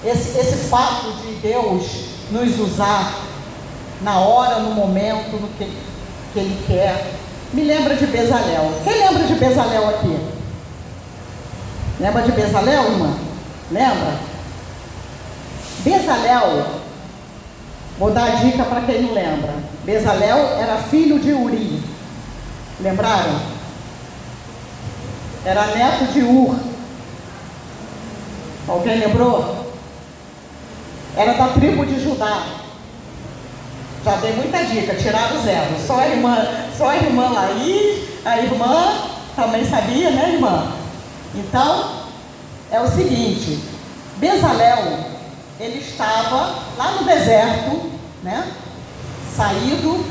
[SPEAKER 6] Esse fato de Deus nos usar na hora, no momento, no que Ele quer, me lembra de Bezalel. Quem lembra de Bezalel aqui? Lembra de Bezalel, irmã? Lembra? Bezalel, vou dar a dica para quem não lembra. Bezalel era filho de Uri. Lembraram? Era neto de Ur. Alguém lembrou? Era da tribo de Judá. Já dei muita dica, tiraram 0. Só a irmã Laís, a irmã também sabia, né, irmã? Então, é o seguinte, Bezalel, ele estava lá no deserto, né? Saído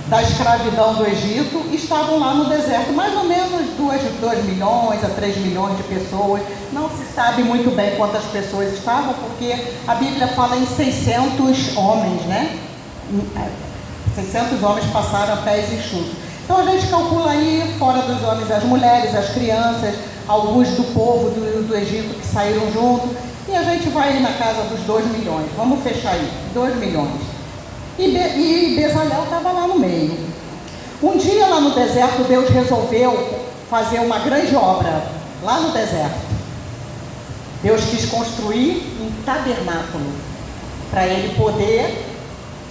[SPEAKER 6] da escravidão do Egito, estavam lá no deserto, mais ou menos 2 milhões a 3 milhões de pessoas. Não se sabe muito bem quantas pessoas estavam, porque a Bíblia fala em 600 homens, né? 600 homens passaram a pés enxutos. Então a gente calcula aí, fora dos homens, as mulheres, as crianças, alguns do povo do Egito que saíram junto, e a gente vai aí na casa dos 2 milhões. Vamos fechar aí, 2 milhões. E Bezalel estava lá no meio. Um dia lá no deserto, Deus resolveu fazer uma grande obra lá no deserto. Deus quis construir um tabernáculo para ele poder,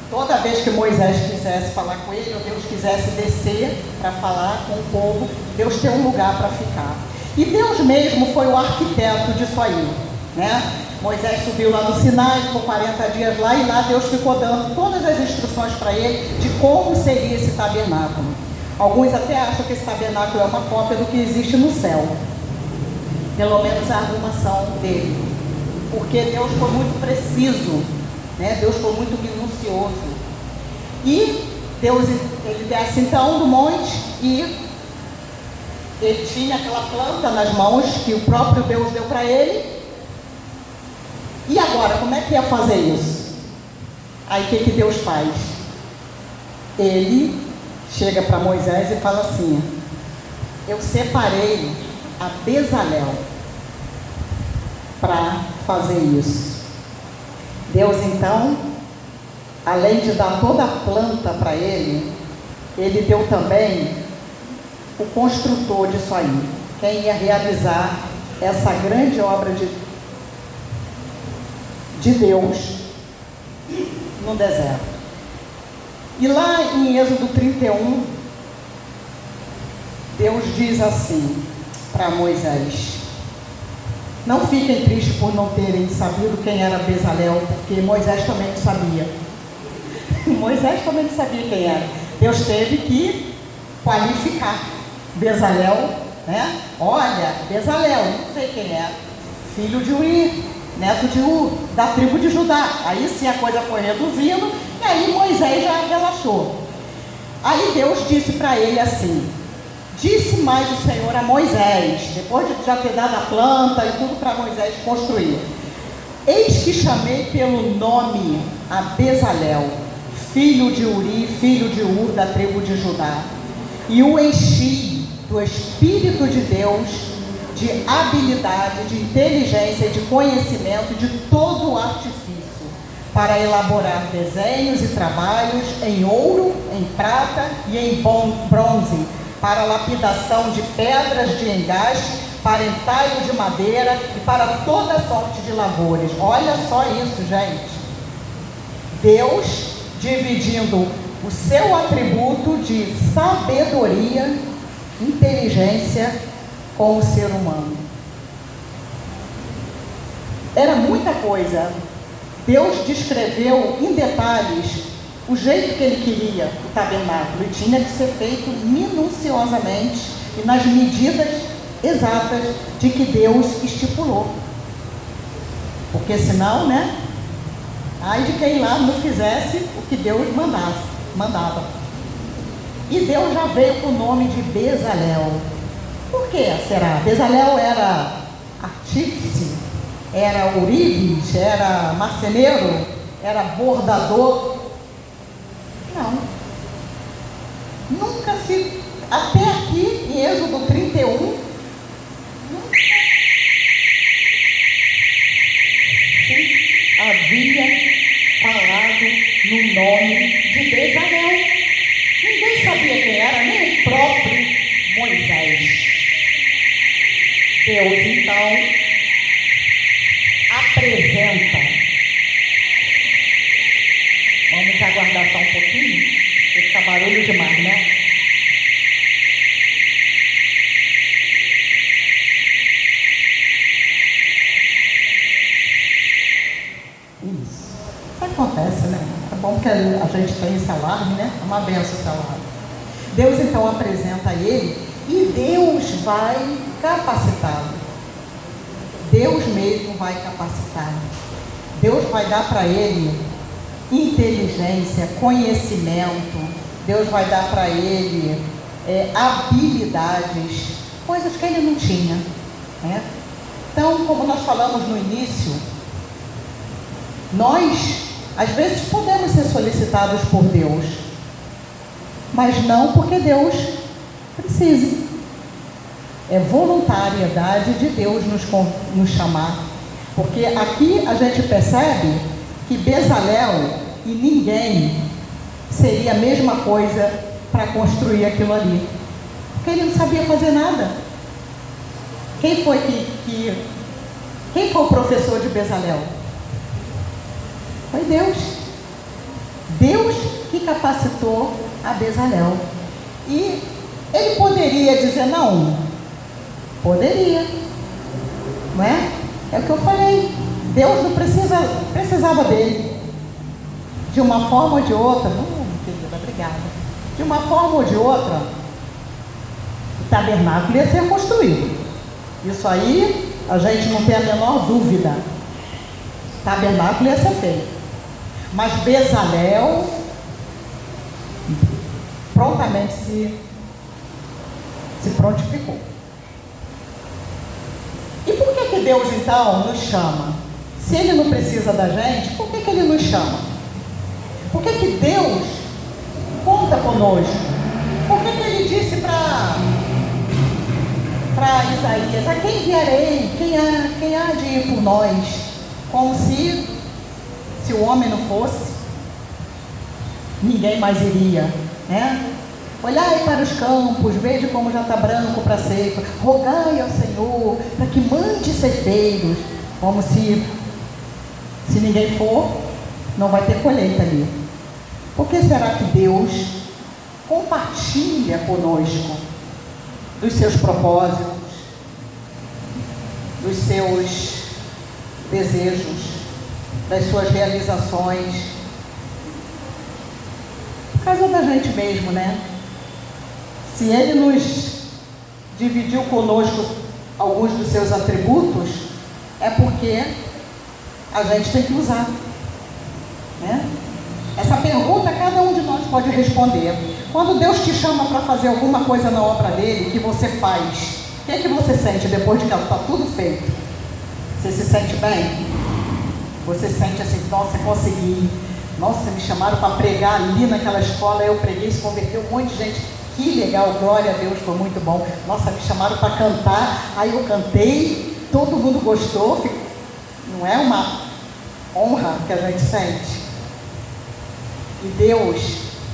[SPEAKER 6] toda vez que Moisés quisesse falar com ele, ou Deus quisesse descer para falar com o povo, Deus ter um lugar para ficar. E Deus mesmo foi o arquiteto disso aí, né? Moisés subiu lá no Sinai, ficou 40 dias lá, e lá Deus ficou dando todas as instruções para ele de como seria esse tabernáculo. Alguns até acham que esse tabernáculo é uma cópia do que existe no céu. Pelo menos a arrumação dele. Porque Deus foi muito preciso, né? Deus foi muito minucioso. E Deus, ele desce então do monte e ele tinha aquela planta nas mãos que o próprio Deus deu para ele. E agora, como é que ia fazer isso? Aí o que Deus faz? Ele chega para Moisés e fala assim: eu separei a Bezalel para fazer isso. Deus então, além de dar toda a planta para ele, ele deu também o construtor disso aí, quem ia realizar essa grande obra de Deus no deserto. E lá em Êxodo 31, Deus diz assim para Moisés: não fiquem tristes por não terem sabido quem era Bezalel, porque Moisés também não sabia. Moisés também não sabia quem era. Deus teve que qualificar Bezalel, né? Olha, Bezalel, não sei quem é, filho de Uri, neto de Ur, da tribo de Judá. Aí sim a coisa foi reduzindo, e aí Moisés já relaxou. Aí Deus disse para ele assim: disse mais o Senhor a Moisés, depois de já ter dado a planta e tudo para Moisés construir: eis que chamei pelo nome a Bezalel, filho de Uri, filho de Ur, da tribo de Judá, e o enchi do Espírito de Deus, de habilidade, de inteligência, de conhecimento, de todo o artifício, para elaborar desenhos e trabalhos em ouro, em prata e em bronze, para lapidação de pedras de engaste, para entalho de madeira e para toda sorte de labores. Olha só isso, gente. Deus dividindo o seu atributo de sabedoria, inteligência com o ser humano. Era muita coisa. Deus descreveu em detalhes o jeito que ele queria o tabernáculo, e tinha que ser feito minuciosamente e nas medidas exatas de que Deus estipulou. Porque senão, né? Ai de quem lá não fizesse o que Deus mandava. E Deus já veio com o nome de Bezalel. Por que será? Bezalel era artífice, era ourives, era marceneiro, era bordador? Não. Nunca se... Até aqui, em Êxodo 31, nunca se havia falado no nome de Bezalel. Ninguém sabia quem era, nem o próprio Moisés. Deus, então, apresenta. Vamos aguardar só um pouquinho, porque fica barulho demais, né? Isso. Isso acontece, né? É bom que a gente tem esse alarme, né? É uma benção esse alarme. Deus então apresenta ele e Deus vai capacitá-lo. Deus mesmo vai capacitá-lo. Deus vai dar para ele inteligência, conhecimento. Deus vai dar para ele habilidades, coisas que ele não tinha, né? Então, como nós falamos no início, nós às vezes podemos ser solicitados por Deus, mas não porque Deus precise. É voluntariedade de Deus nos chamar. Porque aqui a gente percebe que Bezalel e ninguém seria a mesma coisa para construir aquilo ali. Porque ele não sabia fazer nada. Quem foi quem foi o professor de Bezalel? Foi Deus. Deus que capacitou a Bezalel. E ele poderia dizer não? Poderia. Não é? É o que eu falei. Deus não precisava dele. De uma forma ou de outra, querida, obrigada. De uma forma ou de outra, tabernáculo ia ser construído. Isso aí a gente não tem a menor dúvida. Tabernáculo ia ser feito. Mas Bezalel prontamente se prontificou. E por que Deus então nos chama? Se Ele não precisa da gente, por que Ele nos chama? Por que Deus conta conosco? Por que Ele disse para Isaías: a quem enviarei? Quem há de ir por nós? Como se o homem não fosse, ninguém mais iria, né? Olhai para os campos, veja como já está branco para seca, rogai ao Senhor para que mande ceifeiros, como se ninguém for, não vai ter colheita ali. Por que será que Deus compartilha conosco dos seus propósitos, dos seus desejos, das suas realizações? Por causa da gente mesmo, né? Se Ele nos dividiu conosco alguns dos seus atributos, é porque a gente tem que usar, né? Essa pergunta cada um de nós pode responder. Quando Deus te chama para fazer alguma coisa na obra dele, que você faz, o que você sente depois de que está tudo feito? Você se sente bem? Você sente assim: nossa, consegui. Nossa, me chamaram para pregar ali naquela escola, eu preguei, se converteu um monte de gente. Que legal, glória a Deus, foi muito bom. Nossa, me chamaram para cantar, aí eu cantei, todo mundo gostou. Não é uma honra que a gente sente? E Deus,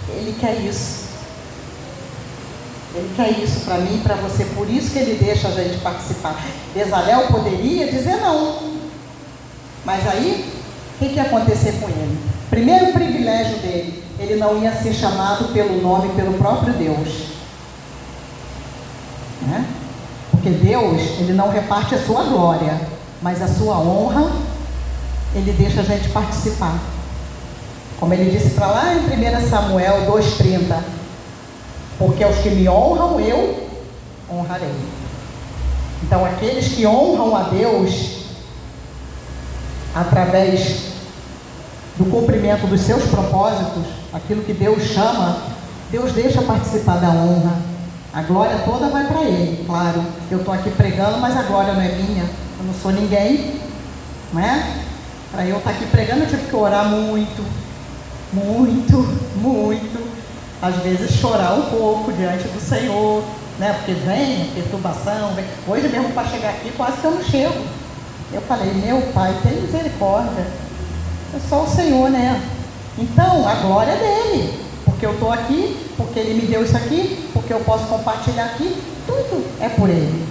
[SPEAKER 6] Ele quer isso. Ele quer isso para mim e para você. Por isso que Ele deixa a gente participar. Bezalel poderia dizer não. Mas aí, o que ia acontecer com ele? Primeiro privilégio dele: ele não ia ser chamado pelo nome, pelo próprio Deus, né? Porque Deus, Ele não reparte a sua glória, mas a sua honra Ele deixa a gente participar. Como Ele disse para lá em 1 Samuel 2,30: porque aos que me honram eu honrarei. Então aqueles que honram a Deus através do cumprimento dos seus propósitos, aquilo que Deus chama, Deus deixa participar da honra. A glória toda vai para Ele. Claro, eu estou aqui pregando, mas a glória não é minha, eu não sou ninguém, não é? Para eu estar aqui pregando, eu tive que orar muito, às vezes chorar um pouco diante do Senhor, né? Porque vem a perturbação, vem. Hoje mesmo, para chegar aqui, quase que eu não chego. Eu falei: meu Pai, tem misericórdia. É só o Senhor, né? Então, a glória é dele. Porque eu estou aqui, porque Ele me deu isso aqui, porque eu posso compartilhar aqui. Tudo é por Ele,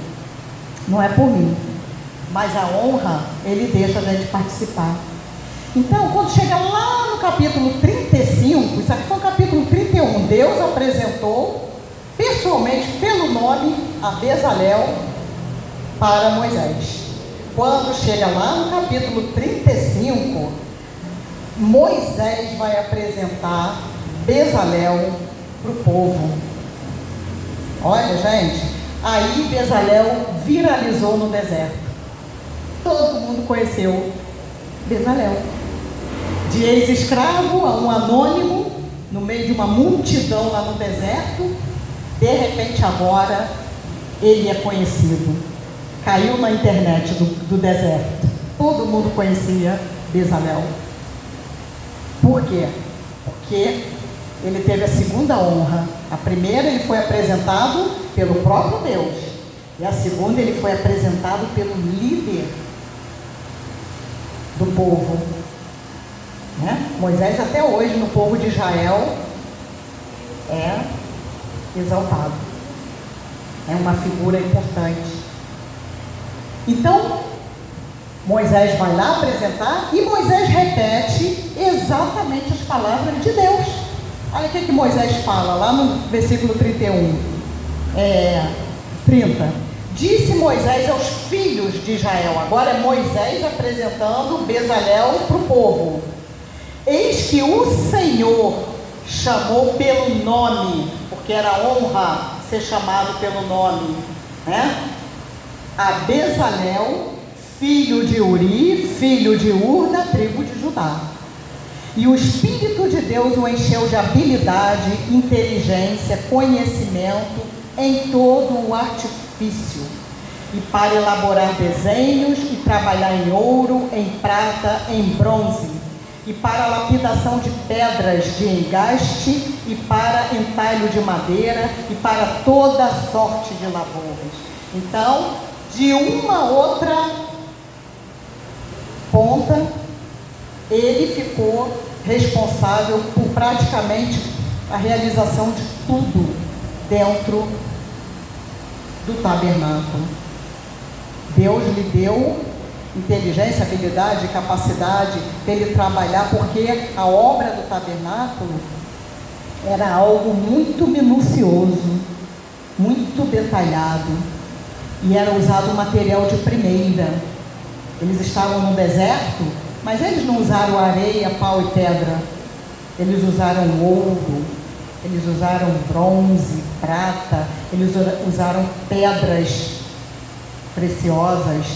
[SPEAKER 6] não é por mim. Mas a honra, Ele deixa a gente participar. Então, quando chega lá no capítulo 35, isso aqui foi o capítulo 31, Deus apresentou pessoalmente, pelo nome, a Bezalel para Moisés. Quando chega lá no capítulo 35, Moisés vai apresentar Bezalel para o povo. Olha, gente, aí Bezalel viralizou no deserto. Todo mundo conheceu Bezalel. De ex-escravo a um anônimo, no meio de uma multidão lá no deserto, de repente agora ele é conhecido. Caiu na internet do deserto. Todo mundo conhecia Bezalel. Por quê? Porque ele teve a segunda honra. A primeira, ele foi apresentado pelo próprio Deus. E a segunda, ele foi apresentado pelo líder do povo, né? Moisés até hoje no povo de Israel é exaltado. É uma figura importante. Então, Moisés vai lá apresentar e Moisés repete exatamente as palavras de Deus. Olha o que Moisés fala lá no versículo 30. Disse Moisés aos filhos de Israel. Agora é Moisés apresentando Bezalel para o povo: eis que o Senhor chamou pelo nome, porque era honra ser chamado pelo nome, né? A Bezalel, filho de Uri, filho de Ur, da tribo de Judá. E o Espírito de Deus o encheu de habilidade, inteligência, conhecimento em todo o artifício, e para elaborar desenhos e trabalhar em ouro, em prata, em bronze, e para a lapidação de pedras de engaste, e para entalho de madeira, e para toda sorte de lavouras. Então, de uma outra ponta, ele ficou responsável por praticamente a realização de tudo dentro do tabernáculo. Deus lhe deu inteligência, habilidade, capacidade para ele trabalhar, porque a obra do tabernáculo era algo muito minucioso, muito detalhado, e era usado material de primeira. Eles estavam no deserto, mas eles não usaram areia, pau e pedra. Eles usaram ouro, eles usaram bronze, prata, eles usaram pedras preciosas,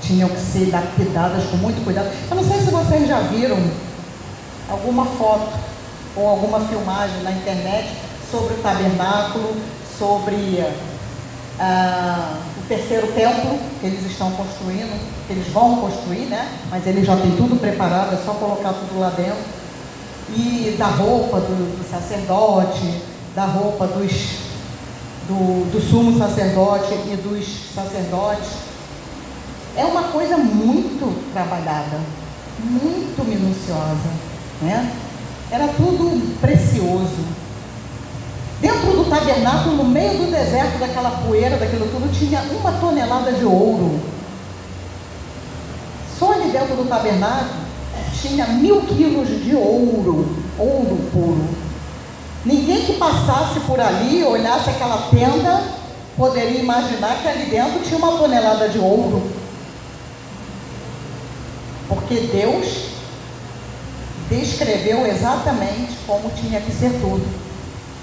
[SPEAKER 6] tinham que ser lapidadas com muito cuidado. Eu não sei se vocês já viram alguma foto ou alguma filmagem na internet sobre o tabernáculo, sobre o terceiro templo que eles estão construindo, que eles vão construir, né? Mas eles já têm tudo preparado, é só colocar tudo lá dentro. E da roupa do sacerdote, da roupa do sumo sacerdote e dos sacerdotes. É uma coisa muito trabalhada, muito minuciosa, né? Era tudo precioso. Dentro do tabernáculo, no meio do deserto, daquela poeira, daquilo tudo, tinha 1 tonelada de ouro. Só ali dentro do tabernáculo tinha 1000 quilos de ouro puro. Ninguém que passasse por ali, olhasse aquela tenda, poderia imaginar que ali dentro tinha 1 tonelada de ouro. Porque Deus descreveu exatamente como tinha que ser tudo,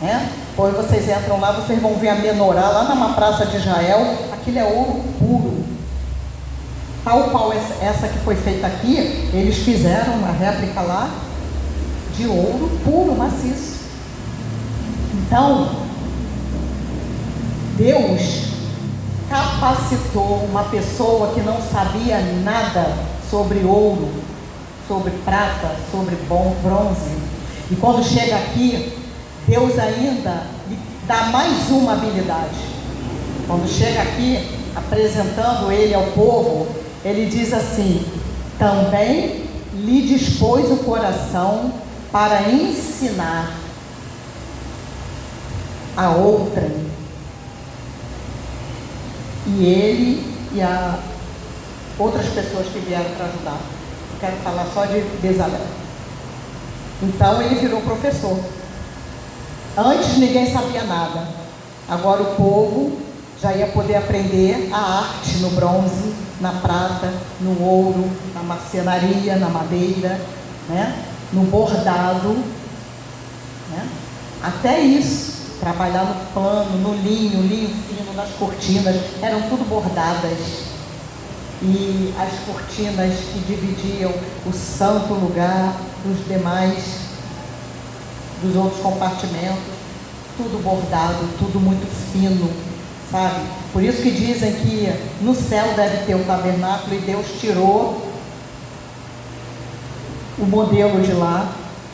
[SPEAKER 6] né? Depois vocês entram lá, vocês vão ver a menorá lá numa praça de Israel. Aquilo é ouro puro, tal qual essa que foi feita aqui. Eles fizeram uma réplica lá de ouro puro, maciço. Então Deus capacitou uma pessoa que não sabia nada sobre ouro, sobre prata, sobre bronze, e quando chega aqui, Deus ainda lhe dá mais uma habilidade. Quando chega aqui, apresentando ele ao povo, ele diz assim: também lhe dispôs o coração para ensinar a outrem. E ele e a outras pessoas que vieram para ajudar. Eu quero falar só de Bezalel. Então ele virou professor. Antes ninguém sabia nada. Agora o povo já ia poder aprender a arte no bronze, na prata, no ouro, na marcenaria, na madeira, né? No bordado, né? Até isso, trabalhar no pano, no linho fino, nas cortinas, eram tudo bordadas. E as cortinas que dividiam o santo lugar dos demais, dos outros compartimentos, tudo bordado, tudo muito fino, sabe? Por isso que dizem que no céu deve ter um tabernáculo, e Deus tirou o modelo de lá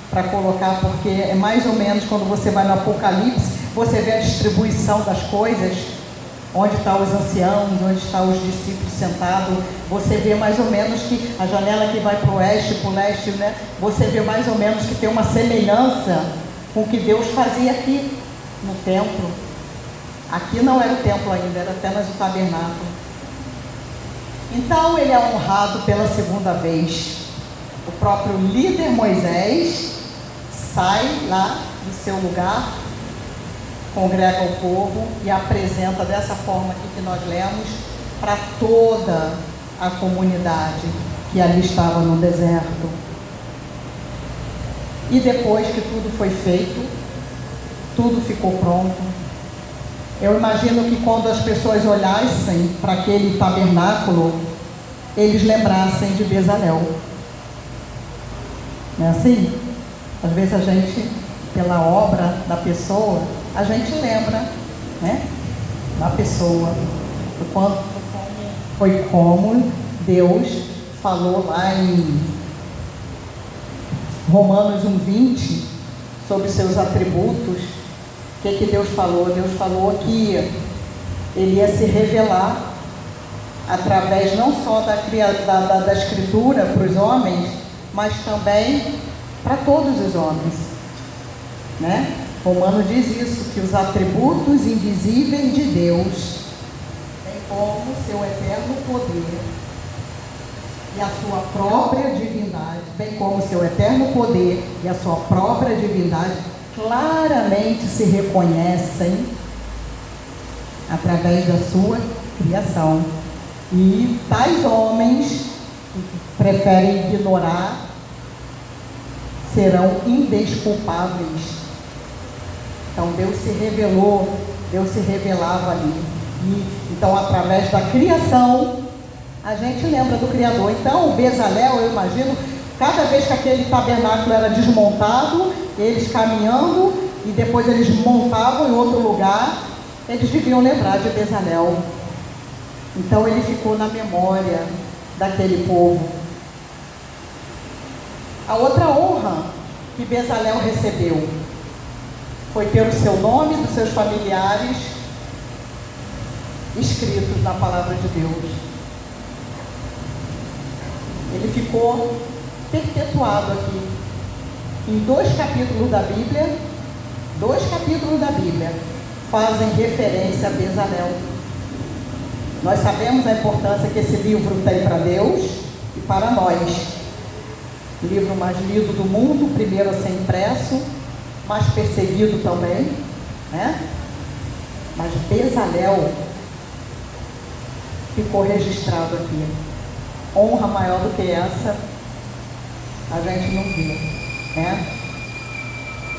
[SPEAKER 6] para colocar, porque é mais ou menos quando você vai no Apocalipse, você vê a distribuição das coisas, onde estão os anciãos, onde estão os discípulos sentados. Você vê mais ou menos que a janela que vai para o oeste, para o leste, né? Você vê mais ou menos que tem uma semelhança com o que Deus fazia aqui no templo. Aqui não era o templo ainda, era apenas o tabernáculo. Então ele é honrado pela segunda vez. O próprio líder Moisés sai lá do seu lugar, congrega o povo e apresenta dessa forma aqui que nós lemos para toda a comunidade que ali estava no deserto. E depois que tudo foi feito, tudo ficou pronto, Eu imagino que quando as pessoas olhassem para aquele tabernáculo, eles lembrassem de Bezalel. Não é assim? Às vezes a gente, pela obra da pessoa, a gente lembra, né, da pessoa. Foi como Deus falou lá em Romanos 1:20 sobre seus atributos. O que Deus falou? Deus falou que Ele ia se revelar através não só da Escritura para os homens, mas também para todos os homens, né? Romano diz isso, que os atributos invisíveis de Deus, bem como seu eterno poder e a sua própria divindade, bem como seu eterno poder e a sua própria divindade, claramente se reconhecem através da sua criação. E tais homens que preferem ignorar serão indesculpáveis. Então Deus se revelou, Deus se revelava ali. E, então, através da criação, a gente lembra do Criador. Então, o Bezalel, eu imagino, cada vez que aquele tabernáculo era desmontado, eles caminhando e depois eles montavam em outro lugar, eles deviam lembrar de Bezalel. Então ele ficou na memória daquele povo. A outra honra que Bezalel recebeu foi ter o seu nome e dos seus familiares escritos na palavra de Deus. Ele ficou perpetuado aqui em 2 capítulos da Bíblia. 2 capítulos da Bíblia fazem referência a Bezalel. Nós sabemos a importância que esse livro tem para Deus e para nós. O livro mais lido do mundo, primeiro a ser impresso, mais perseguido também, né? Mas Bezalel ficou registrado aqui. Honra maior do que essa a gente não vê, né?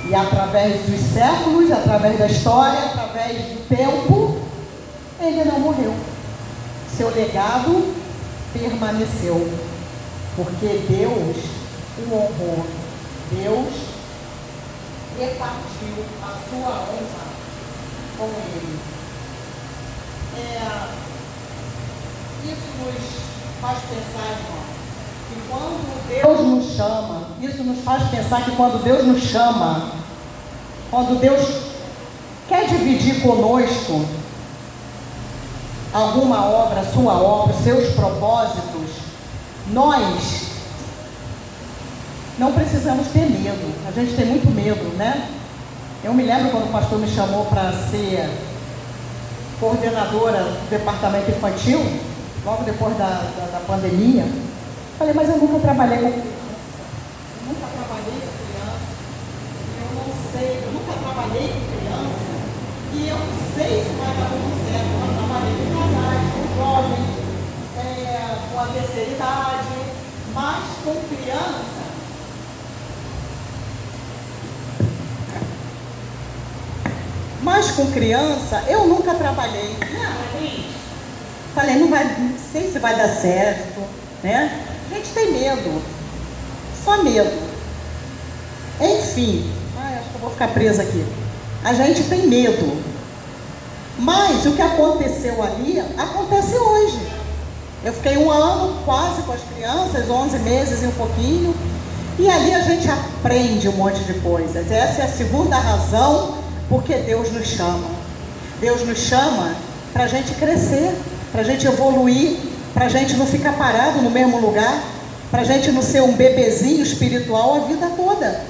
[SPEAKER 6] E através dos séculos, através da história, através do tempo, ele não morreu. Seu legado permaneceu, porque Deus o honrou. Deus repartiu a sua honra com ele. Isso nos faz pensar, irmão, que quando Deus nos chama, isso nos faz pensar que quando Deus nos chama, quando Deus quer dividir conosco alguma obra, sua obra, seus propósitos, nós não precisamos ter medo. A gente tem muito medo, né? Eu me lembro quando o pastor me chamou para ser coordenadora do departamento infantil, logo depois da pandemia. Falei, mas eu nunca trabalhei com criança. Eu nunca trabalhei com criança. Eu não sei, eu nunca trabalhei com criança. E eu não sei se vai dar muito certo. Eu trabalhei com casais, com jovens, com a terceira idade, mas com criança. Mas com criança, eu nunca trabalhei. Falei, não sei se vai dar certo, né? A gente tem medo. Só medo. Enfim. Acho que eu vou ficar presa aqui. A gente tem medo. Mas o que aconteceu ali, acontece hoje. Eu fiquei 1 ano quase com as crianças, 11 meses e um pouquinho. E ali a gente aprende um monte de coisas. Essa é a segunda razão porque Deus nos chama. Deus nos chama para a gente crescer, para a gente evoluir, para a gente não ficar parado no mesmo lugar, para a gente não ser um bebezinho espiritual a vida toda.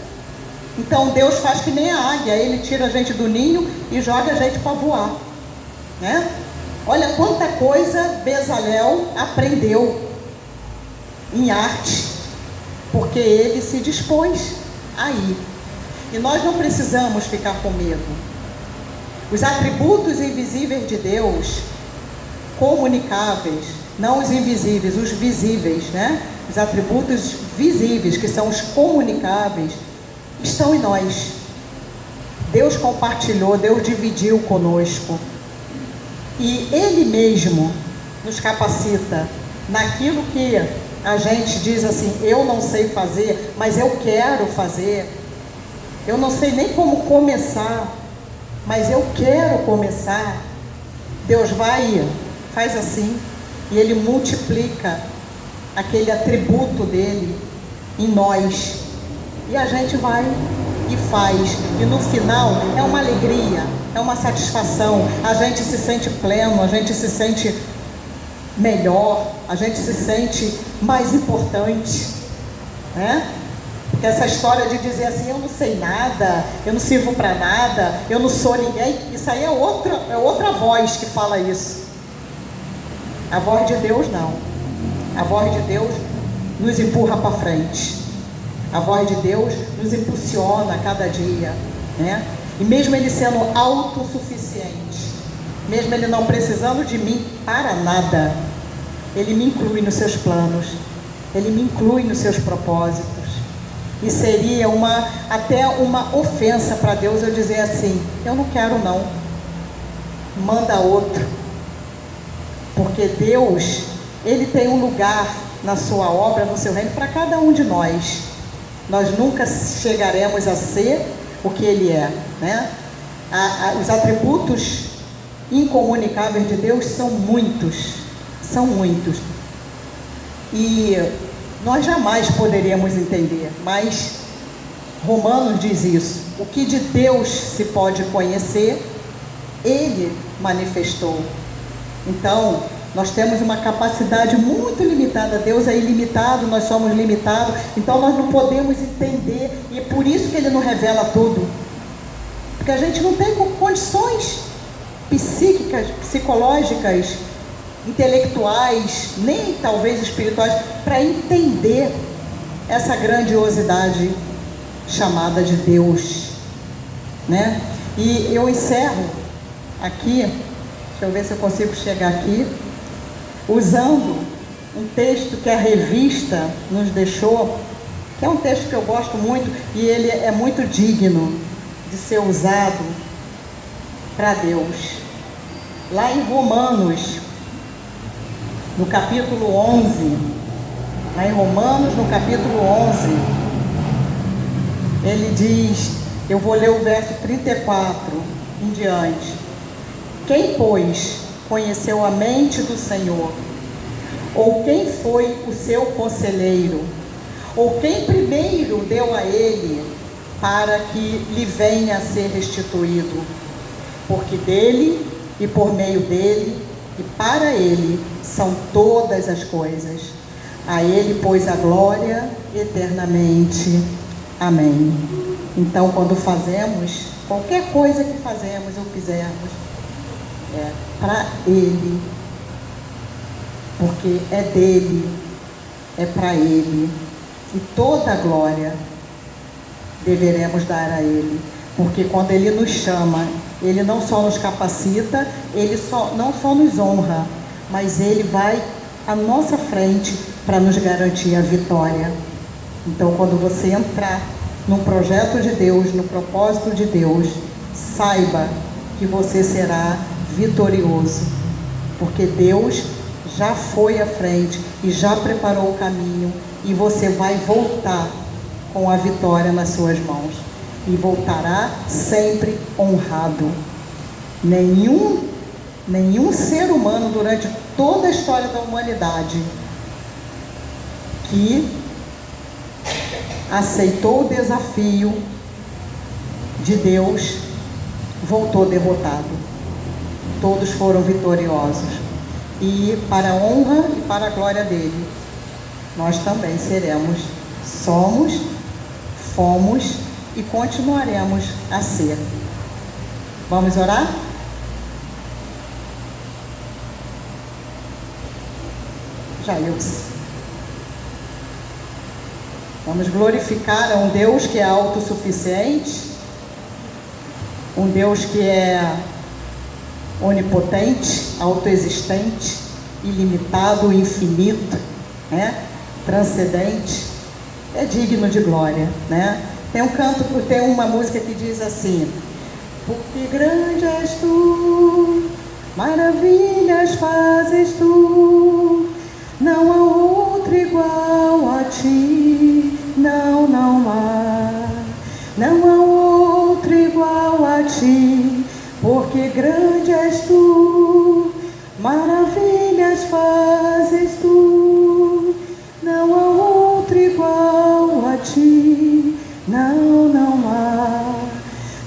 [SPEAKER 6] Então Deus faz que nem a águia, Ele tira a gente do ninho e joga a gente para voar, né? Olha quanta coisa Bezalel aprendeu em arte, porque ele se dispôs a ir. E nós não precisamos ficar com medo. Os atributos invisíveis de Deus, comunicáveis, não os invisíveis, os visíveis, né? Os atributos visíveis, que são os comunicáveis, estão em nós. Deus compartilhou, Deus dividiu conosco. E Ele mesmo nos capacita naquilo que a gente diz assim, eu não sei fazer, mas eu quero fazer. Eu não sei nem como começar, mas eu quero começar. Deus vai, faz assim, e Ele multiplica aquele atributo dele em nós. E a gente vai e faz. E no final é uma alegria, é uma satisfação. A gente se sente pleno, a gente se sente melhor, a gente se sente mais importante, né? Porque essa história de dizer assim, eu não sei nada, eu não sirvo para nada, eu não sou ninguém, isso aí é outra voz que fala isso. A voz de Deus não. A voz de Deus nos empurra para frente. A voz de Deus nos impulsiona a cada dia, né? E mesmo Ele sendo autossuficiente, mesmo Ele não precisando de mim para nada, Ele me inclui nos seus planos, Ele me inclui nos seus propósitos. E seria até uma ofensa para Deus eu dizer assim, eu não quero não, manda outro. Porque Deus, Ele tem um lugar na sua obra, no seu reino, para cada um de nós. Nós nunca chegaremos a ser o que Ele é, né? Os atributos incomunicáveis de Deus são muitos, e nós jamais poderíamos entender, mas Romanos diz isso, o que de Deus se pode conhecer, Ele manifestou. Então, nós temos uma capacidade muito limitada, Deus é ilimitado, nós somos limitados, então nós não podemos entender, e é por isso que Ele não revela tudo, porque a gente não tem condições psíquicas, psicológicas, intelectuais, nem talvez espirituais, para entender essa grandiosidade chamada de Deus, né? E eu encerro aqui, deixa eu ver se eu consigo chegar aqui, usando um texto que a revista nos deixou, que é um texto que eu gosto muito e ele é muito digno de ser usado para Deus. Lá em Romanos, no capítulo 11, lá em Romanos, no capítulo 11, ele diz, eu vou ler o verso 34 em diante. Quem, pois, conheceu a mente do Senhor? Ou quem foi o seu conselheiro? Ou quem primeiro deu a ele para que lhe venha a ser restituído? Porque dele e por meio dele e para ele são todas as coisas. A ele, pois, a glória eternamente. Amém. Então, quando fazemos, qualquer coisa que fazemos ou fizermos, é para Ele, porque é dele, é para Ele, e toda a glória deveremos dar a Ele, porque quando Ele nos chama, Ele não só nos capacita, Ele não só nos honra, mas Ele vai à nossa frente para nos garantir a vitória. Então, quando você entrar no projeto de Deus, no propósito de Deus, saiba que você será vitorioso, porque Deus já foi à frente e já preparou o caminho, e você vai voltar com a vitória nas suas mãos, e voltará sempre honrado. Nenhum ser humano durante toda a história da humanidade que aceitou o desafio de Deus voltou derrotado. Todos foram vitoriosos. E para a honra e para a glória dele, nós também seremos, somos, fomos e continuaremos a ser. Vamos orar? Jailson. Vamos glorificar a um Deus que é autossuficiente, um Deus que é onipotente, autoexistente, ilimitado, infinito, né? Transcendente, é digno de glória, né? Tem uma música que diz assim: porque grande és tu,
[SPEAKER 3] maravilhas fazes tu, não há outro igual a ti, não, não há, não há outro igual a ti, porque grande és tu, maravilhas fazes tu, não há outro igual a ti, não, não há,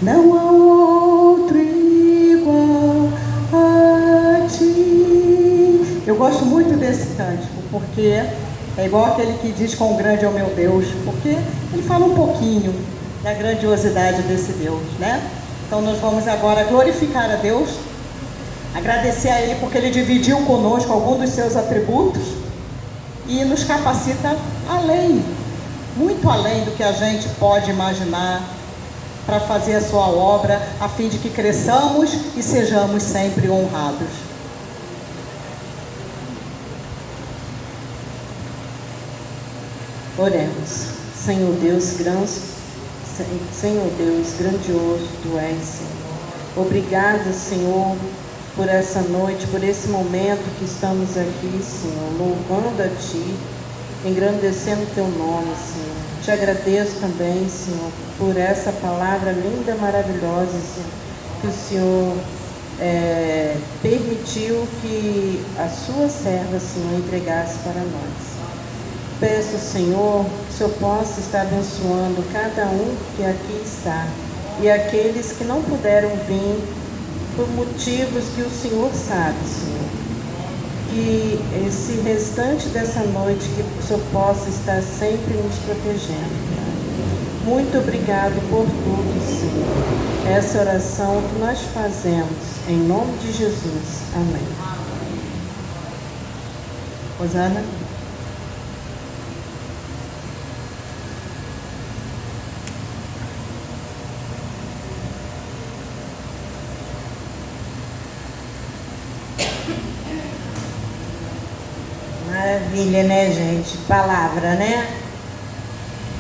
[SPEAKER 3] não há outro igual a ti. Eu gosto muito desse cântico, porque é igual aquele que diz quão grande é o meu Deus, porque ele fala um pouquinho da grandiosidade desse Deus, né? Então nós vamos agora glorificar a Deus, agradecer a Ele porque Ele dividiu conosco alguns dos seus atributos e nos capacita além, muito além do que a gente pode imaginar, para fazer a sua obra, a fim de que cresçamos e sejamos sempre honrados.
[SPEAKER 7] Oremos. Senhor Deus, Senhor Deus, grandioso Tu és, Senhor. Obrigado, Senhor, por essa noite, por esse momento que estamos aqui, Senhor, louvando a Ti, engrandecendo Teu nome, Senhor. Te agradeço também, Senhor, por essa palavra linda, maravilhosa, Senhor, que o Senhor permitiu que a Sua serva, Senhor, entregasse para nós. Peço, Senhor, que o Senhor possa estar abençoando cada um que aqui está e aqueles que não puderam vir por motivos que o Senhor sabe, Senhor. Que esse restante dessa noite, que o Senhor possa estar sempre nos protegendo. Muito obrigado por tudo, Senhor. Essa oração que nós fazemos, em nome de Jesus. Amém.
[SPEAKER 3] Rosana?
[SPEAKER 1] Maravilha, né, gente? Palavra, né?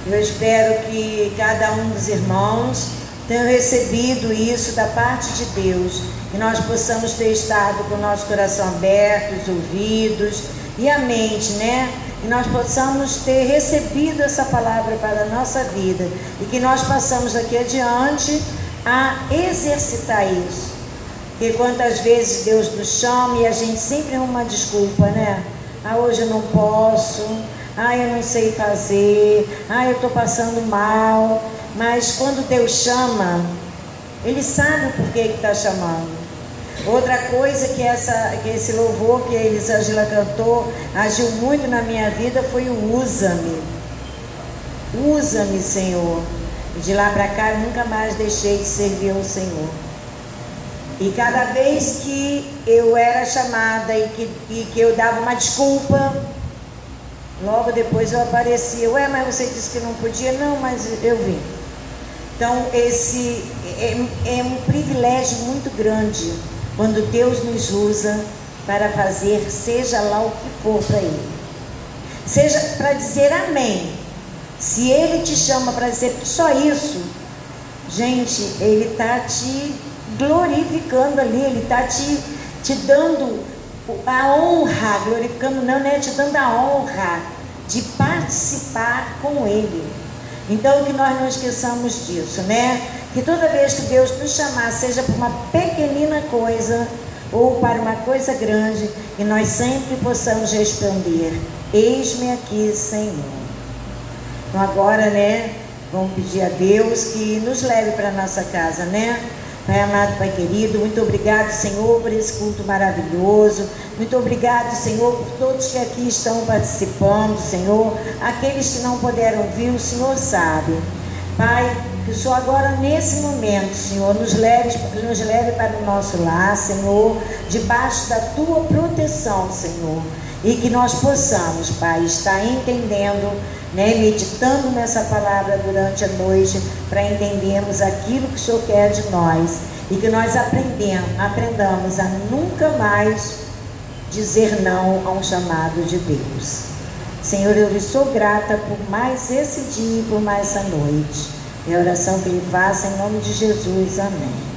[SPEAKER 1] Eu espero que cada um dos irmãos tenha recebido isso da parte de Deus, que nós possamos ter estado com o nosso coração aberto, os ouvidos e a mente, né? Que nós possamos ter recebido essa palavra para a nossa vida e que nós passamos daqui adiante a exercitar isso. Porque quantas vezes Deus nos chama e a gente sempre arruma uma desculpa, né? Ah, hoje eu não posso, ah, eu não sei fazer, ah, eu estou passando mal. Mas quando Deus chama, Ele sabe o porquê que está chamando. Outra coisa que esse louvor que a Elisângela cantou agiu muito na minha vida foi o usa-me. Usa-me, Senhor. E de lá para cá eu nunca mais deixei de servir ao Senhor. E cada vez que eu era chamada e que eu dava uma desculpa, logo depois eu aparecia. Ué, mas você disse que não podia? Não, mas eu vim. Então esse é um privilégio muito grande quando Deus nos usa para fazer seja lá o que for para Ele. Seja para dizer amém. Se Ele te chama para dizer só isso, gente, Ele está te glorificando ali, Ele está te dando a honra, glorificando não, né? Te dando a honra de participar com Ele. Então que nós não esqueçamos disso, né? Que toda vez que Deus nos chamar, seja por uma pequenina coisa ou para uma coisa grande, que nós sempre possamos responder: eis-me aqui, Senhor. Então agora, né, vamos pedir a Deus que nos leve para a nossa casa, né? Pai amado, Pai querido, muito obrigado, Senhor, por esse culto maravilhoso. Muito obrigado, Senhor, por todos que aqui estão participando, Senhor. Aqueles que não puderam vir, o Senhor sabe. Pai, que o Senhor agora, nesse momento, Senhor, nos leve para o nosso lar, Senhor, debaixo da Tua proteção, Senhor. E que nós possamos, Pai, estar entendendo, né, meditando nessa palavra durante a noite, para entendermos aquilo que o Senhor quer de nós. E que nós aprendamos a nunca mais dizer não a um chamado de Deus. Senhor, eu lhe sou grata por mais esse dia e por mais essa noite. É a oração que lhe faço em nome de Jesus. Amém.